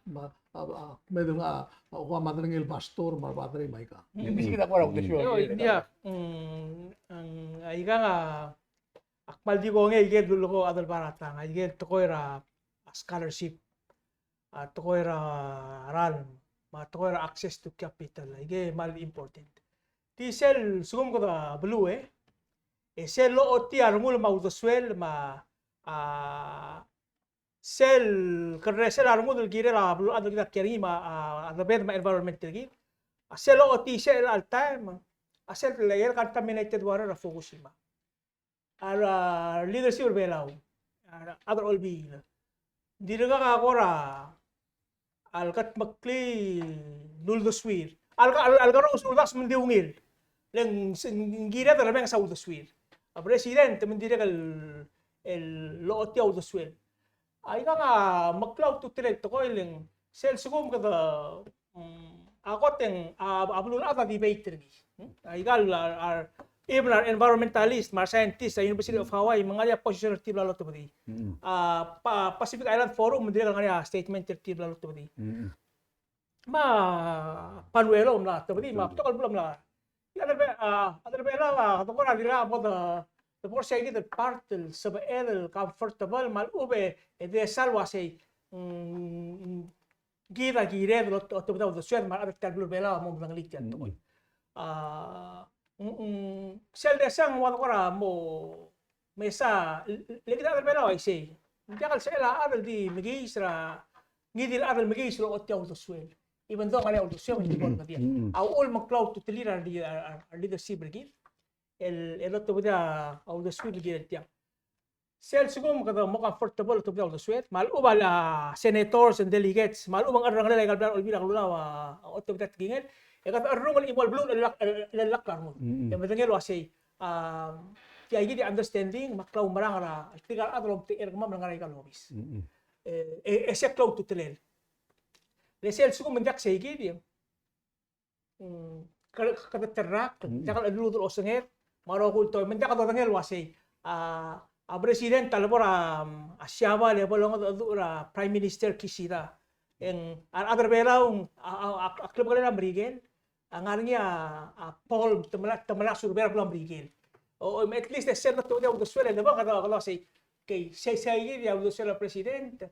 medyo nga ako madrangel pastor, madrangel may ka. Hindi kita ko raw desyo. Yo, India, ang aiga nga akmal di ko nga igel dulo ko adal barata nga igel to ko era scholarship at to ko era ran ma to ko era access to capital ige mal important. Ti sel sugum ko da blue sel lo oti armul ma udoswel ma sel kresel armul gire la blue adal kita keri ma adabed ma environment gi sel lo oti sel al time sel layer contaminated water of Fukushima. Our leadership belaw other all being diraga ka akora alkat makli nuldoswir algaro usuldas mendiungil leng gira talaga sa udoswir a president mendire el looti udoswir ay nga maklaw to direct ko leng sel sugum ka akoteng ablul ata debate ni ay gal even our environmentalist, mga scientists sa University of Hawaii, mga position tertib lalo to badi. Pacific Island Forum, hindi nga statement tertib lalo to badi. Panuelo na to badi, tokal bulam na. Adal bela, katong ko na dira about the foresighted part sa el comfortable mal ube de salwa say gira lo to badi the sweat mal adal bela mo nang lityan to. Sel desang wala ko ra mo mesa legit adal bela ay say hindi kal sela adal di migi isra ngidil adal magi silo otti auto swell. Even though kaya auto swell hindi ko dia. Au all mag-cloud to telira di leadership brigade. El otto bida auto swell di dia. Sel siguro kada mo comfortable to auto swell. Mal ubal senators and delegates. Mal ubang arang nila kalban olbira kalula otto bida tingel. E kada arang ol ibal blue lalaklar mo. E madangel wasay kaya gidi understanding maklaw marang ara tigal adlom ti ergma marang ara kalobis. Ese cloud to telel. Lesel suko menjak say gidi. Kada terrak, jakal adludur osenger, maro kulto menjak kada tangel wasay a president talbora asyaba lebolong adura prime minister kisira. En other belaw a club kala Brigel, ang arnya Paul temala surbera kala Brigel. O at least the senate to the swell na ba kada say kay say gidi ang swell president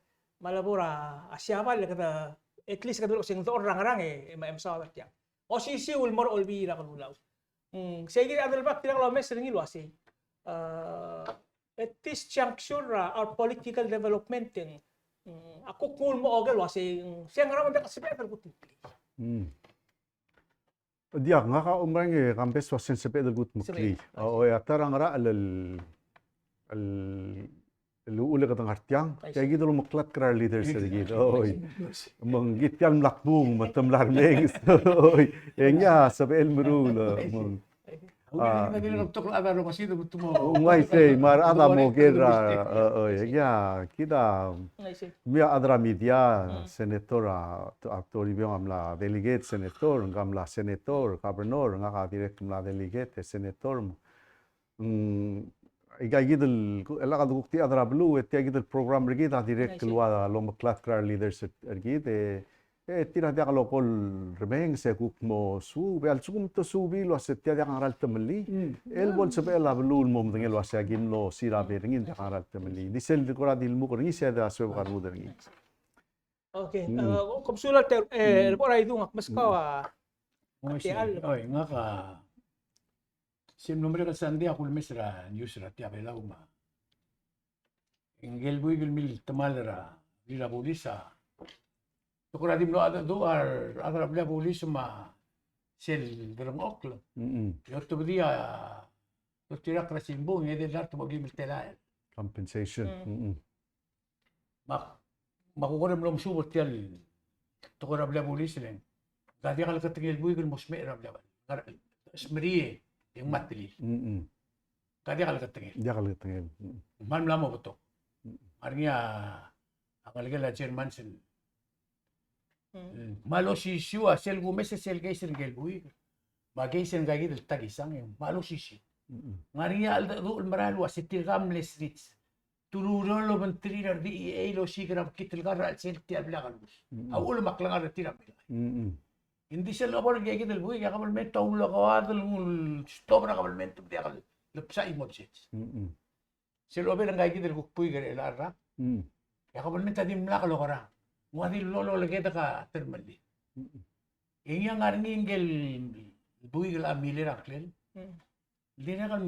malabora asyaba le kada at least kada sing orang maemsawa tiya. O si ulmor olbira kanulaw. Say gidi adal bak tira kala mes ringil wasi. At this juncture our political development ako cool mo ogal wasi siyang raman da kasipet ko tipli. Dia nga umrang kambes wasin sa pedal gut mukli. O ya tarang ra al الأولى قد نعرتيان كأجد لو مقلت كرار leaders أجد أوي من جيت كان ملقبون ما تملار مينس أوي إنيا سبعين مرول من ما يصير مار هذا مو كذا إنيا كذا ميا أدرا ميديا سيناتورا أكتوري بيوم عملا delegate سيناتور عملا سيناتور كابرنور عملا direct عملا delegate سيناتور igagid el agad gukti adra blue igagid el program rigid direct kelwa lo maklat krar leaders ergid tira dia kalau kol remeng se kuk mo su be al sugum to su bi lo se tia dia ngaral temeli el bol se be la blue mo mdengel lo se agim lo sira be ringin dia ngaral temeli disel di kora dil mu ringi se da so garu dergi okay kopsula pora itu mas kawa oi ngaka sim nombre ka sandi akul mesra news ra tia bela uma engel buigel mil tamalra dira polisa to kora dim no ada doar ada bla polisa ma sel derang oklo yo to dia to tira krasimbo ngede dar to bagi miltela compensation makukura belum subot tial to kora bla polisa len gadi kal katingel buigel musmera bla smriye yang matli. Kadi kalau ketengel. Dia kalau ketengel. Man lama betul. Artinya akalnya la Jerman sen. Malo si siwa sel gumes sel geiser gelbui. Bageiser gagi del tagisang yang malo si. Artinya al do maral wasitir gam lesrits. Tururo lo menteri di lo si grab kitil garra sel tial blagalus. Awul maklangar tiram. Hindi siya labor gaya del buhay kapal men taul la kawadal stop na kapal men tum dia kal lepsa emotions siya lobe ng gaya del kukpuy gaya lara ya kapal men tadim la kalo kara ngadi lolo lagi ka termali yang ngarni ingel buhay gala milir aklen hindi na kan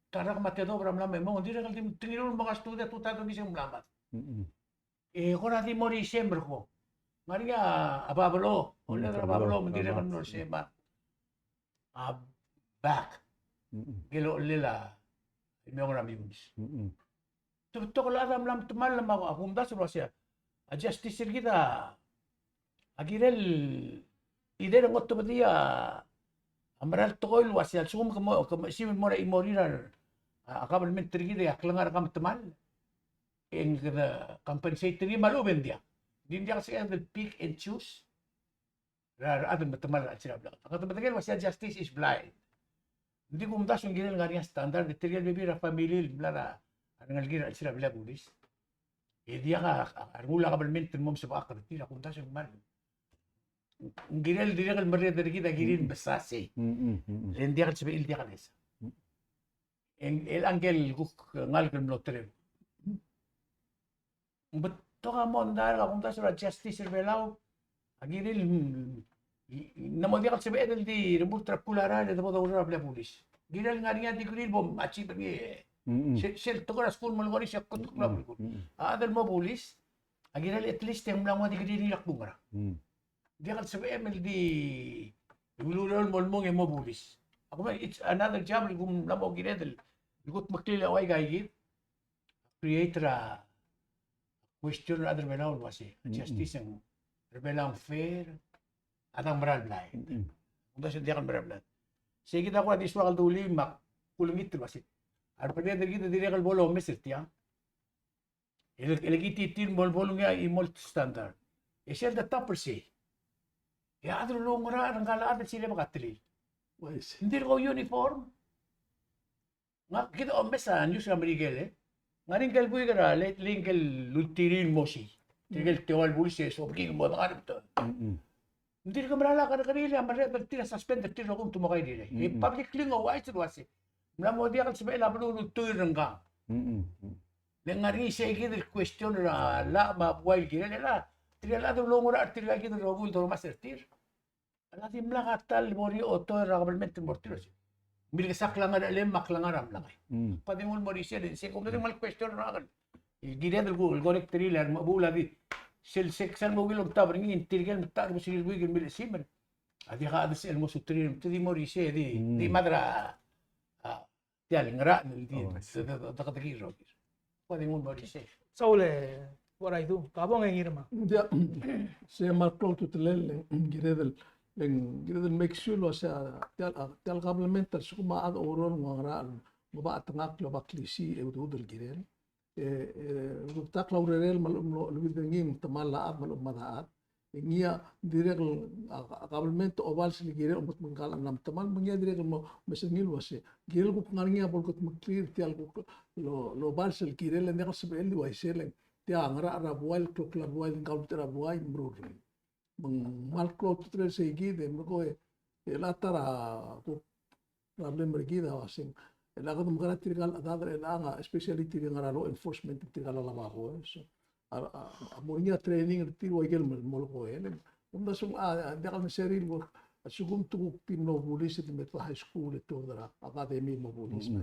karak matedo bram la memo hindi na kan tingilul mga student tutado bisang mlamat ko na di mo December ko Maria ababalo, oleh ababalo mendiri kan nur sema. Back. Gelo lela. Ini orang bius. Tuh kalau ada malam teman lama aku muda sebelumnya. Justice kita. Agirel ide ngot tu dia. Amral toil wasial sum kamu si mora imoriran. Akabel menteri kita kelengar kamu teman. Yang kita compensatory malu bendia. Hindi kasi ang pick and choose. Ada matemal at sila blang. Ang tamatagil masya justice is blind. Hindi ko umtas yung ginil nga niya standard. Ditergal bibira family blara. Ang ginil at sila blang pulis. Dia ka armula ka balmentin mo sa bakar. Tira ko umtas yung mal. Ang ginil dia kal maria dari kita ginil basase. Hindi ka sabi dia ka nesa. El angel ngal kan blotere. Toka mondar ka punta sa justice belao agiril namodiak sa bedel di rebut trapulara de todo ora bla pulis giral nga niya di gril bom achi pergi sel to ka school mo ngori siya kutuk club adal mo pulis Agiral at least yung lang mo di gidi nilak bunga. Mm. Dia kan sa MLD gululol molmong mo bulis. Ako ba it's another job kung lamo ginedel. Likot maklila away gayit. Create ra question other way around was justice ang rebelang fair at ang moral blind. Kung siya dia kan moral blind. Sige kita ko at iswa duli mak kulungit was it. Ar pwede kita dire kal bolo mesir tiya. Ilagiti tin bolbolong nga imol standard. Siya the topper say. Ya adro longora ang kalaan sila makatili. Wais. Hindi ko uniform. Nga kita ombesa news nga Miguel eh. Nga rin kalbuy ka na, lingkel lutirin mo si. Tingel tiwal bulis eh, so biging mo na kanip to. Hindi ka malala ka na kanila, tira suspend, tira kung tumakay nila. Public ling o wais was eh. Mula mo diya kan sa baila, malulutoy ng gang. Nga rin siya ikita question na la, mabuhay gina nila. Tira la daw longora at tira kita rogul to master tir. Alatim lang atal mo rin oto rakabalmente mortiros. Mili ka saklang nga alim, maklang nga ramlang eh. Pati mo mo rin siya din. Siya kung natin mal question na akan. Gina del Google, correct thriller, mabula di. Sil seksan mo gilong tabar ng intirgan, matar mo silil wigil mili siman. Adi ka adas el mo sutrin, tadi mo rin siya di madra. Tiyaling ra, di takatagiro. Pati mo rin siya. Sa uli, what I do. Kabang ang hirma. Dia se marcou tutelel giredel giredel make sure lo sa tel complementar su ma ad oron ngara mo ba tangak lo baklisi e udul girel tak lo rel mal lo bidengim tamala ad mal madaat ngia direk complemento oval sili girel umut mengkalam nam teman mengia direk mo mesengil wase girel ko ngarngia bol ko maklir tel ko lo bal sel girel ne ko sebel di waiselen dia ngara rabual to klabual ngau rabual mrur mal klo tre segi de mko la tara ko problem mergida wasing la ko mkara tirgal adadre la nga especially tirgal law enforcement tirgal la ba ko so amonya training tir wagel mol ko ele unda sum dia kan seril wo sugum tu pinno pulis de met high school to dra academy mo pulis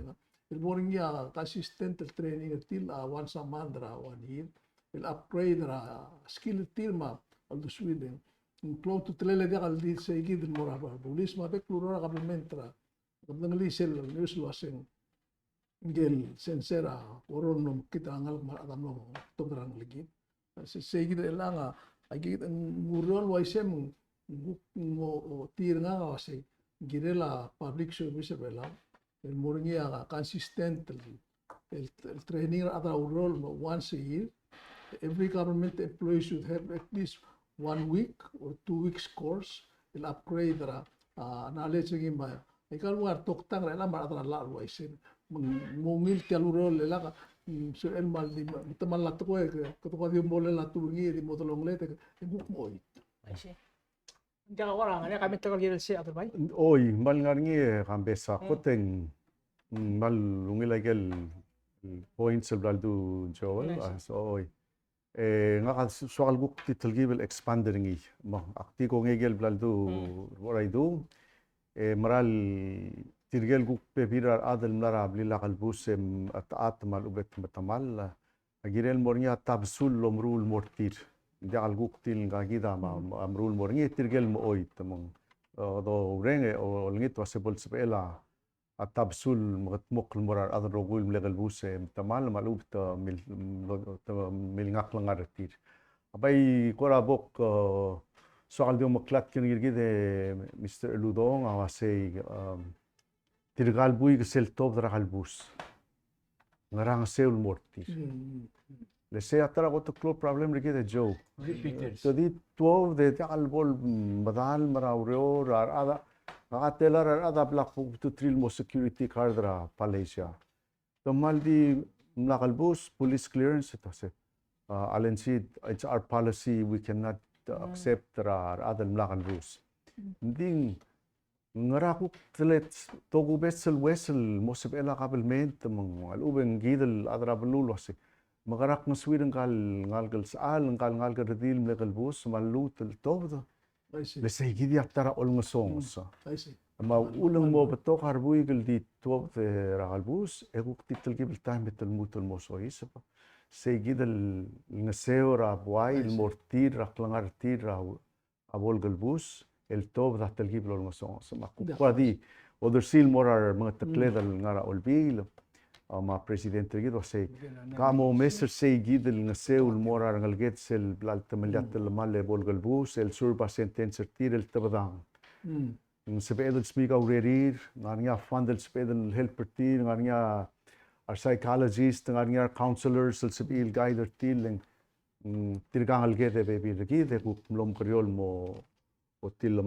el boringa assistant training til once a month ra 1 year el upgrade ra skill til ma al Sweden un plot to trele de al di segi del moraba pulis ma be plura complementra kapag lisel news wasen ngel sensera oron no kita angal ma adam no tograng ligi segi de langa agi ngurol waisem ngo tir nga wase girela public service bela el moringa consistent el training at our role once a year. Every government employee should have at least 1 week or 2 weeks course. El upgrade ra knowledge ng iba. Ikaw mo toktang ra lamar at la waisin. Mungil tialo role la ka so el mal di tamal la to ko di mo la tuwi di mo tolong lete buk mo it. Hindi ka orang, ano kami tagal gilil siya ato ba? Oy, mal ngarngi kambesa koteng mal lungilagel points baldu Joel so oy nga ka soal guk titlgibel expanding ma akti ko ngegel baldu what I do maral tirgel guk pepirar adel mara blila kalbusem at mal ubet matamal agirel mornya tabsul lomrul mortir dia alguk til ngagida ma amrul morngi tirgel mo oy tamong do renge o ngit wasebol spela atabsul mok morar adro rogul mlegal buse tamal malub ta mil ngak langar tir abay kora bok soal dio maklat kin girgide Mr. Ludong awase tirgal buy sel top dra kalbus ngarang seul mortir lese atara got klo problem rigide Joe so di 12 de albol badal marawro rar ada Akatelar ada black to trill mo security card ra Malaysia. Tamal di nakalbus police clearance ito se. Alensid it's our policy we cannot accept ra ada nakalbus. Ding ngarakuk telet togu vessel mo se ela kabelment mang alubeng gidel adra belul wase. Magarak ng Sweden kal ngalgal saal ngal redil mlekalbus malut tobdo. Lesay gidi aktara ol ngasong sa. Ma ulang mo bato karbuy gel di tuwa ragalbus eguk titel gibel time betul mutul mo so isa pa. Seguida el ngaseo ra buay, el mortir ra klangartir ra abol galbus, el tob da telgiblo ngasong sa makupadi. Odersil morar mga takledal ngara olbil, ma presidente gido say kamo meser seguida el ngaseo el morar ngalget sel blal tamalyat el male bol galbus, el surba sentencer tir el tabadang. Sebedel speak aurerir, ngania fundel sebedel helper tir, ngania our psychologists, our counselors, el sabil guide tiling tirgang algete baby regide ku lom kriol mo o til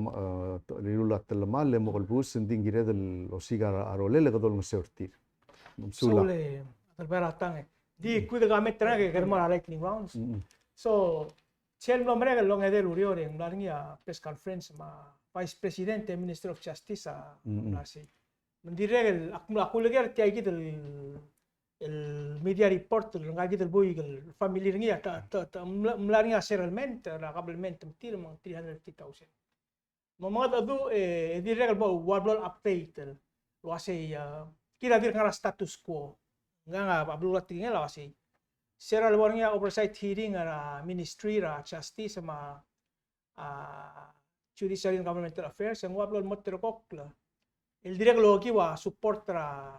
lilula telmal le mo golbus nding giredel o sigara arolele gadol ngesortir sula Sule, alberatang di kuida gamet tra ke kerma lightning rounds. So, chel no mre long edel uriore nglaringia press conference ma Vice President and Minister of Justice nasi. Mendireg aku lagi tiai gitu el media report nga gitu boy el family ngia ta mlaringa settlement la kabelment mtil mga 350,000. Mamad adu direg bo wablol update lo ase kira dir nga status quo nga ablulat tinga lo ase seral bornya oversight hearing ra ministry ra justice ma judiciary and governmental affairs ang wablol motor kokla el direct logi wa support ra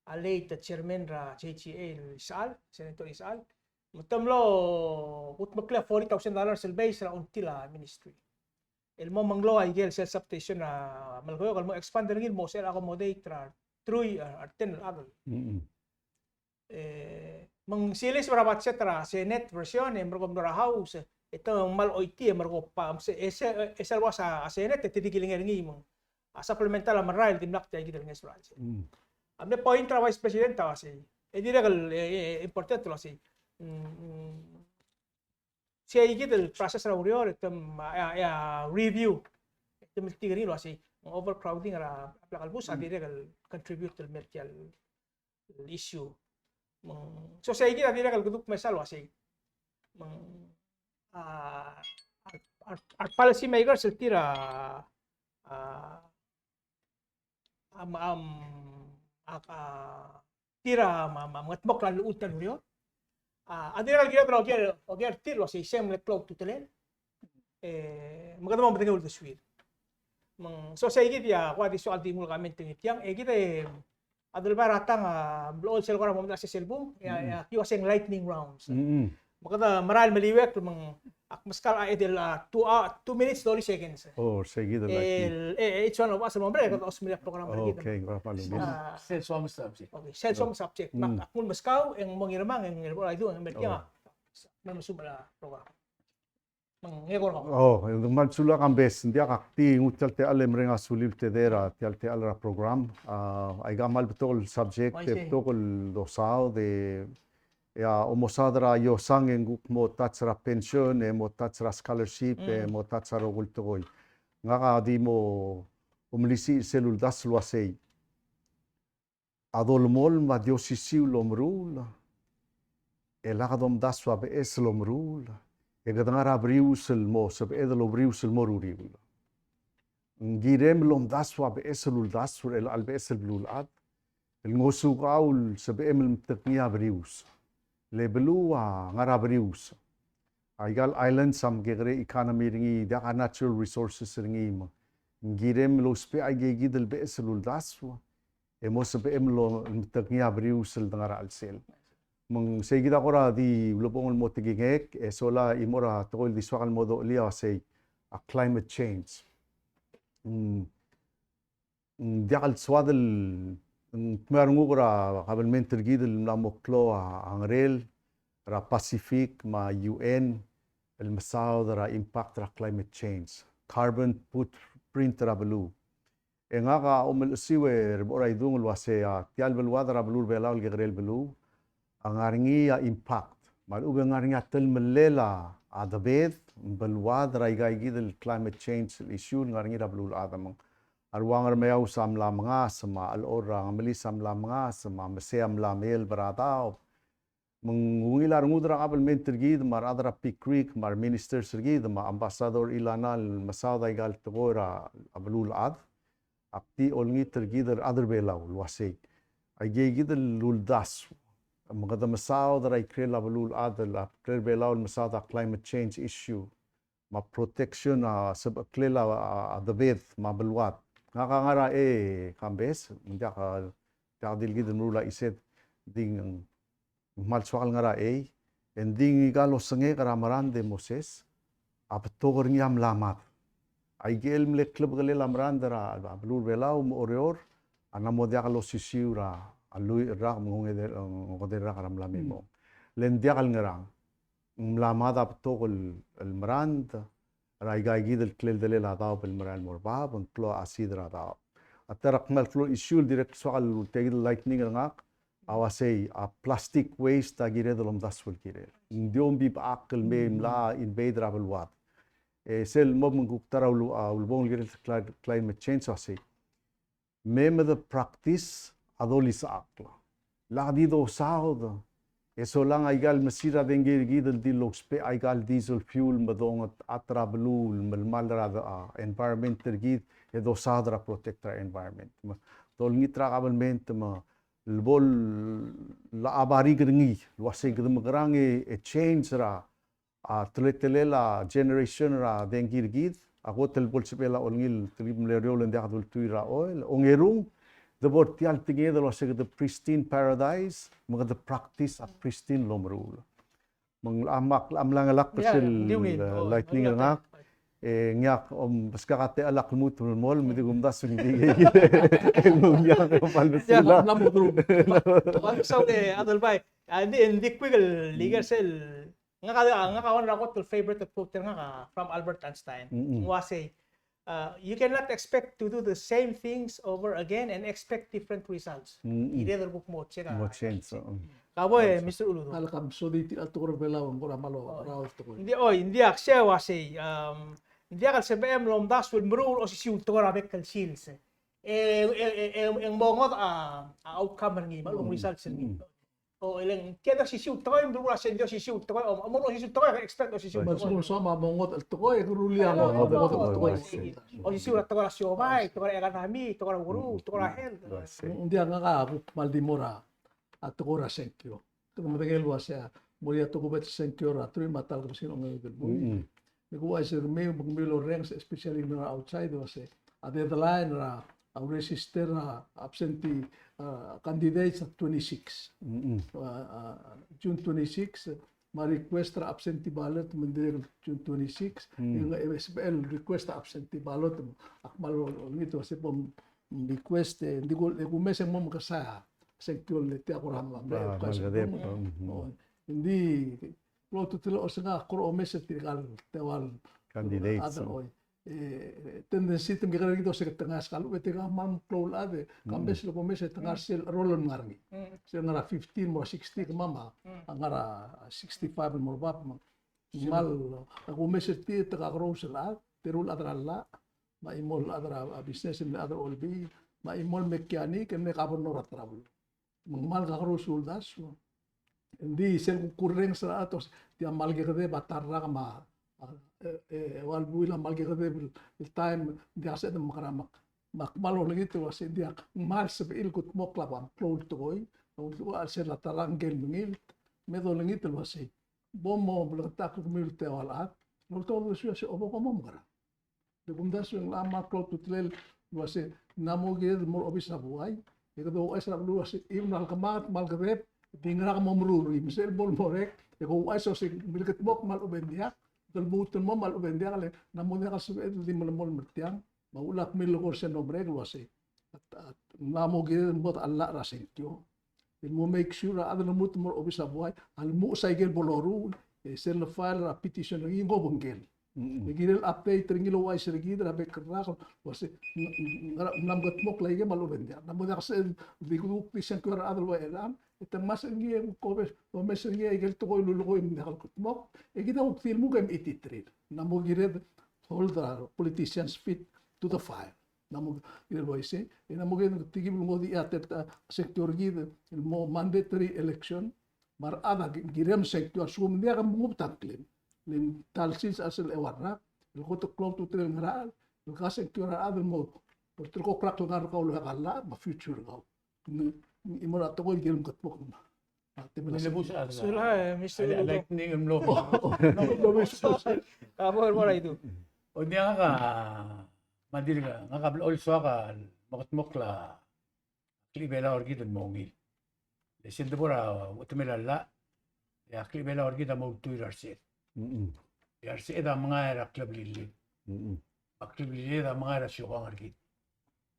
a late chairman ra JGA Isal, Senator Isal. Mutamlo utmakla $40,000 el base ra until ministry. El mo manglo ay gel self substation na malgoyo kal mo expand rin mo sel accommodate ra true arten adol. Mang silis para batset ra Senate version emro ra house ito mal oiti emro pa esa was a Senate tidigiling ngi mo. Supplemental amaral dimlak tay gidel ngi Israel. Amne point ra vice president kasi dire kal importante lo si siya gidel process ra urior item review item tigri lo si overcrowding ra aplikal bus dire kal contribute til mertial issue so siya gidel dire kal guduk mesal wasi our policy makers tira tira matmok la utan urior adira gira pero oger tiro si sem le clock tutelen maganda mo beteng ulto suite so sa igit ya kwa di so alti mul kamente ngitiang igit adol baratang blood sel ko mo na sa selbum ya kiwaseng lightning rounds maganda maral maliwek maskal edel 2 minutes 30 seconds oh seguida each one of us mo bre ko osmila program okay Self-some subject. okay self subject akul maskaw ang mangirmang ang ay do ang mertiang masubala program ngegor ko oh yung mansula kambes ndia kakti ngutal te alem renga sulil te dera te alra program ay gamal betol subject betol dosao de ya omosadra yo sangen guk mo tatsra pension mo tatsra scholarship mo tatsra gultoy nga ka di mo umlisi selul das luasei adol mol ma diosisiu lomrul elakadom daswa be eslomrul egadangara briusel mo sab edlo briusel moruriul ngirem lom daswa be eslul dasur el albe esel blul ad el ngosugaul sab emel mtakniya brius lebelua ngarabrius aigal island sam gegre economy ringi da natural resources ringi ma ngirem lo spe age gidel be eselul daswa emo spe emlo mtaknya brius el dangara alsel mong segida kora di lopong mo tigingek sola imora tol di swakal modo lia say a climate change diakal swadel marungu kora kabel mentor gidel na moklo angrel ra Pacific ma UN el masao ra impact ra climate change carbon footprint ra belu enga ka omel siwe ora idung wase tial belwa ra belu belal gegrel belu angaringi impact mal ube ngaringa tel melela adabet belwa ra igai gidel climate change issue ngaringi ra belu adamang arwangar mayaw samla mga sama alora ngamili samla mga sama maseam lamel baratao mengungilar ngudra abel mentergid mar adra Peak Creek mar minister sergid ma ambassador ilanal masada igal togora ablul ad akti olngi tergider other belaw wase ay gigid lul das magada masao da ikrela balul adala prebelaul masao da climate change issue ma protection sab klela adabeth ma balwat ngakangara kambes ndia ka tadil gid nula iset ding mal soal ngara ending igalo senge kara marande moses aptogor ngiam lamat aigel mle klub gale lamrandara balul belau oreor anamodia kalo sisiura alui rak ngode rak ram lamimo lendia kal ngarang mlamada aptogol المراند راي جايد الكليل دليل هذا بالمران مرباب ونطلع أسيد هذا أترك مال فلو إشول ديركت سؤال تيجي اللايتنينج رناك أو أسي بلاستيك ويست تاجيره دلهم داسول كيره اليوم بيبعقل ملا إن بيدرا بالواد سيل مو من كتر أو البون غير climate change أسي مم the practice أدولي سأقلا لا دي دو ساود eso lang aigal masira dengir gidel di logspe aigal diesel fuel madong atra blul malmalra environment gid edo sadra protector environment dol ngitra kabelment ma lbol la abari gringi wase gdem grange e change ra atletelela generation ra dengir gid agotel bolsipela olngil trib lerol ndakdul tuira oil ongerung the word tial together was the pristine paradise mga the practice of pristine lomrul mang amak amlangalak pasil lightning ngak ngak baskakate alak mut mol medi gumdas hindi ngyak palbisila so adal bay hindi kwigel liga sel nga kawan rakot to favorite quote nga from Albert Einstein wase you cannot expect to do the same things over again and expect different results. Either book mo chega. mo change Kaboy, Mr. Uludo. Alakam so di atur belawan ko malo raw to ko. Hindi aksya wasi hindi akal sa BM lomdas will mrul o si siul to rabek kal sils. Ang mongot outcome ngi malong results ngi. O ilang kaya si siul to yung mrul sa Dios si siul to o amo si siul to expect o si siul. Masul sama mongot to ko rulia mo O si siul to ra siomay, to ra ekanami, to ra guru, to ra health. Hindi nga ka maldimora at ko ra senkyo. To mategel wasya moria to ko bet senkyo ra tri matal ko sino ngayon. Nagwa is may magmilo ranks especially in outside was at the line ra ang register na absentee candidates at 26. June 26 ma-request ra absentee ballot mandir June 26 yung MSBL request absentee ballot akmal nito kasi po request hindi ko mesa mo makasaya security ako rama hindi lo tutilo o nga kuro mesa tikal tewal candidates tendency tem kira gitu sa tengah kalau betika mam flow ade kambes lo mesa tengah sel rolon ngarmi sel ngara 15 mo 60 mama ngara 65 mo bap mal ako mesa ti taka rose la terul adralla ma imol adra business in adra olbi ma imol mechanic en kabon no ratrabul mal ka rosul das hindi sel kurreng sa atos ti amal gede batarra ma wal buila mal gede il time dia sa makaramak makmalo lagi tu was dia mal sa il kut mokla bam cloud to goy no al ser la tarangel ngil medo lagi tu was bomo blata ku mil te wala no to su se obo como mara de bundas yung lama cloud to tlel was namo ged mor obis na buhay ito esra lu was im nal kamat mal gede tingra ka momruri misel bol morek ko aso se milket mok mal ubendia dalbuton mo mal ubendia kale namunya ka sube di malamol mertiang maulak mil ko se nobre wase at namo gid mot alla rasentyo mo make sure ada namut mo obisa buhay al mo saigel boloru sel file a petition ngi ngo bongel ngil update ngilo wai sergi dra be kra wase namgot mok lagi mal ubendia namunya ka se di ku pisen ko ada wa elam itang mas ngi ko o mes ngi igel to ko lulugo im nakal kutmok kita og film mo kam ititrin namo gired hold the politicians fit to the fire namo gired voice namo gired tigib mo di atet sector gid mo mandatory election mar ada girem sector sum dia kam mo taklin lin talsis asel ewarra ko to klop to tren ngal ka sector ada mo por ko klak to ngar ko la kala ma future go imora to ko girim katmok Nilabos sa Sula, Mr. Ludo. lightning ang lobo. Kapo mo ra ito. O niya ka, mandiri ka, nga kabla also ka, makatmokla, klibela orgidon mo ngil. Lesin do bora, utumilala, ya klibela orgida mo tuir arsit. Mm-mm. Arsit da mga era klub lili. Mm-mm. Klub lili da mga era syukang argid.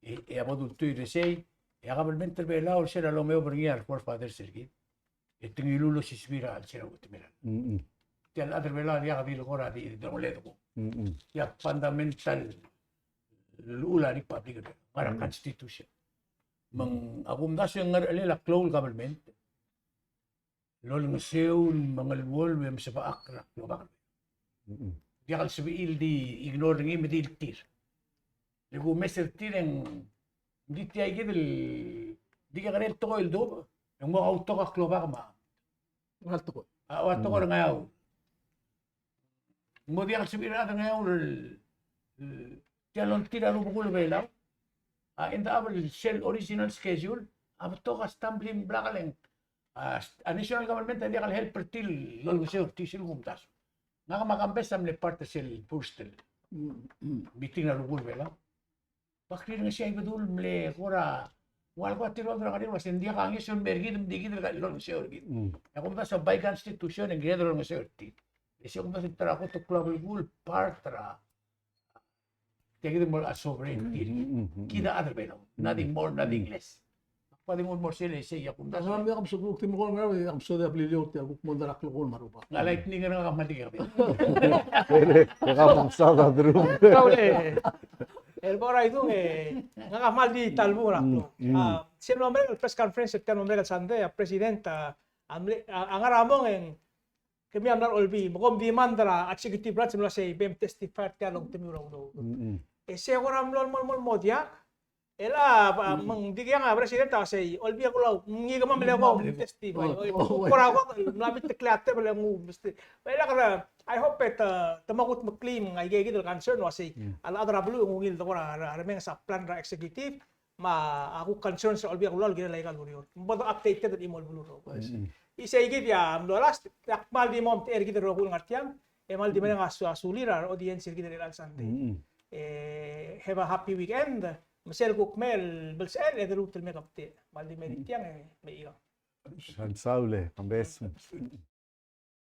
E abodul tuir resay, e kabla mental bela or sira lo meo bringiar for father sirgid. E tingilulo si spira al sira utumilala. Mm-mm. Tiyan adar bela ya kadilo kora di droledo ko. Mm-mm. Ya fundamental lula ni public para constitution. Mang akomodasyon nga alila clone government. Lol nga seun mga luwol may sa paak na global. Mm-mm. Di akal sabiil di ignore ng imedil tir. Di ko meser tir ang di tiya gidil di ka kanil to ko ildo. Yung mga auto ka global ma. Ngalto ko. Awato ko nga yaw. Mo di akal sabiil na nga yaw tiya lon tira lo bukulo belaw. In the our shell original schedule, to ka stumbling block lang. A national government hindi ka help pertil lol gusto tisil kumtas. Nga ka makambes sa mga parte sil postal. Meeting na lugul bela. Bakit nga siya ibadul mle kora wal ko tiro dra kadin was hindi ka angis yung mergid digid ka lol gusto gid. Ako ba sa by constitution ang gid lol gusto ti. Isyo ko sa tra ko to global goal part tra. Kaya mo a sovereign kita other bela. Nothing more, nothing less. Pwede mo more sila siya kung Ang rami akam sa bukti mo ko nga, akam sa aplilyo, tiya buk mo darak lokon marupa. nga lightning nga kamali ka. Pwede, kakapangsa drum. Ikaw el bora ito nga kamal di talbo ra. Sino nombre el press conference el nombre el Sunday, presidenta ang aramong en kami amnar olbi mo kom di mandra at executive branch mo say bem testify ka long timuro do. Seguro am lol mol modia ela mang di nga presidenta say olbi ako law ngi ka mamle ko testify. Ora ko labit teklate bale mo wala ka I hope it tamakot mag-claim nga igigid concern was say ala adra blu ngil do ra remeng sa plan ra executive ma ako concern sa olbi ako law ginalay ka luriyo. Bodo updated at imol blu ro. Isaigid ya amdolas takmal di mom ter gid ro kul ngartiam mal di mana asulirar audience gid al Sunday. Have a happy weekend. Masel kukmel belsel edru tel make up te. Mal di meditiang me iya. San Saule, pambeso.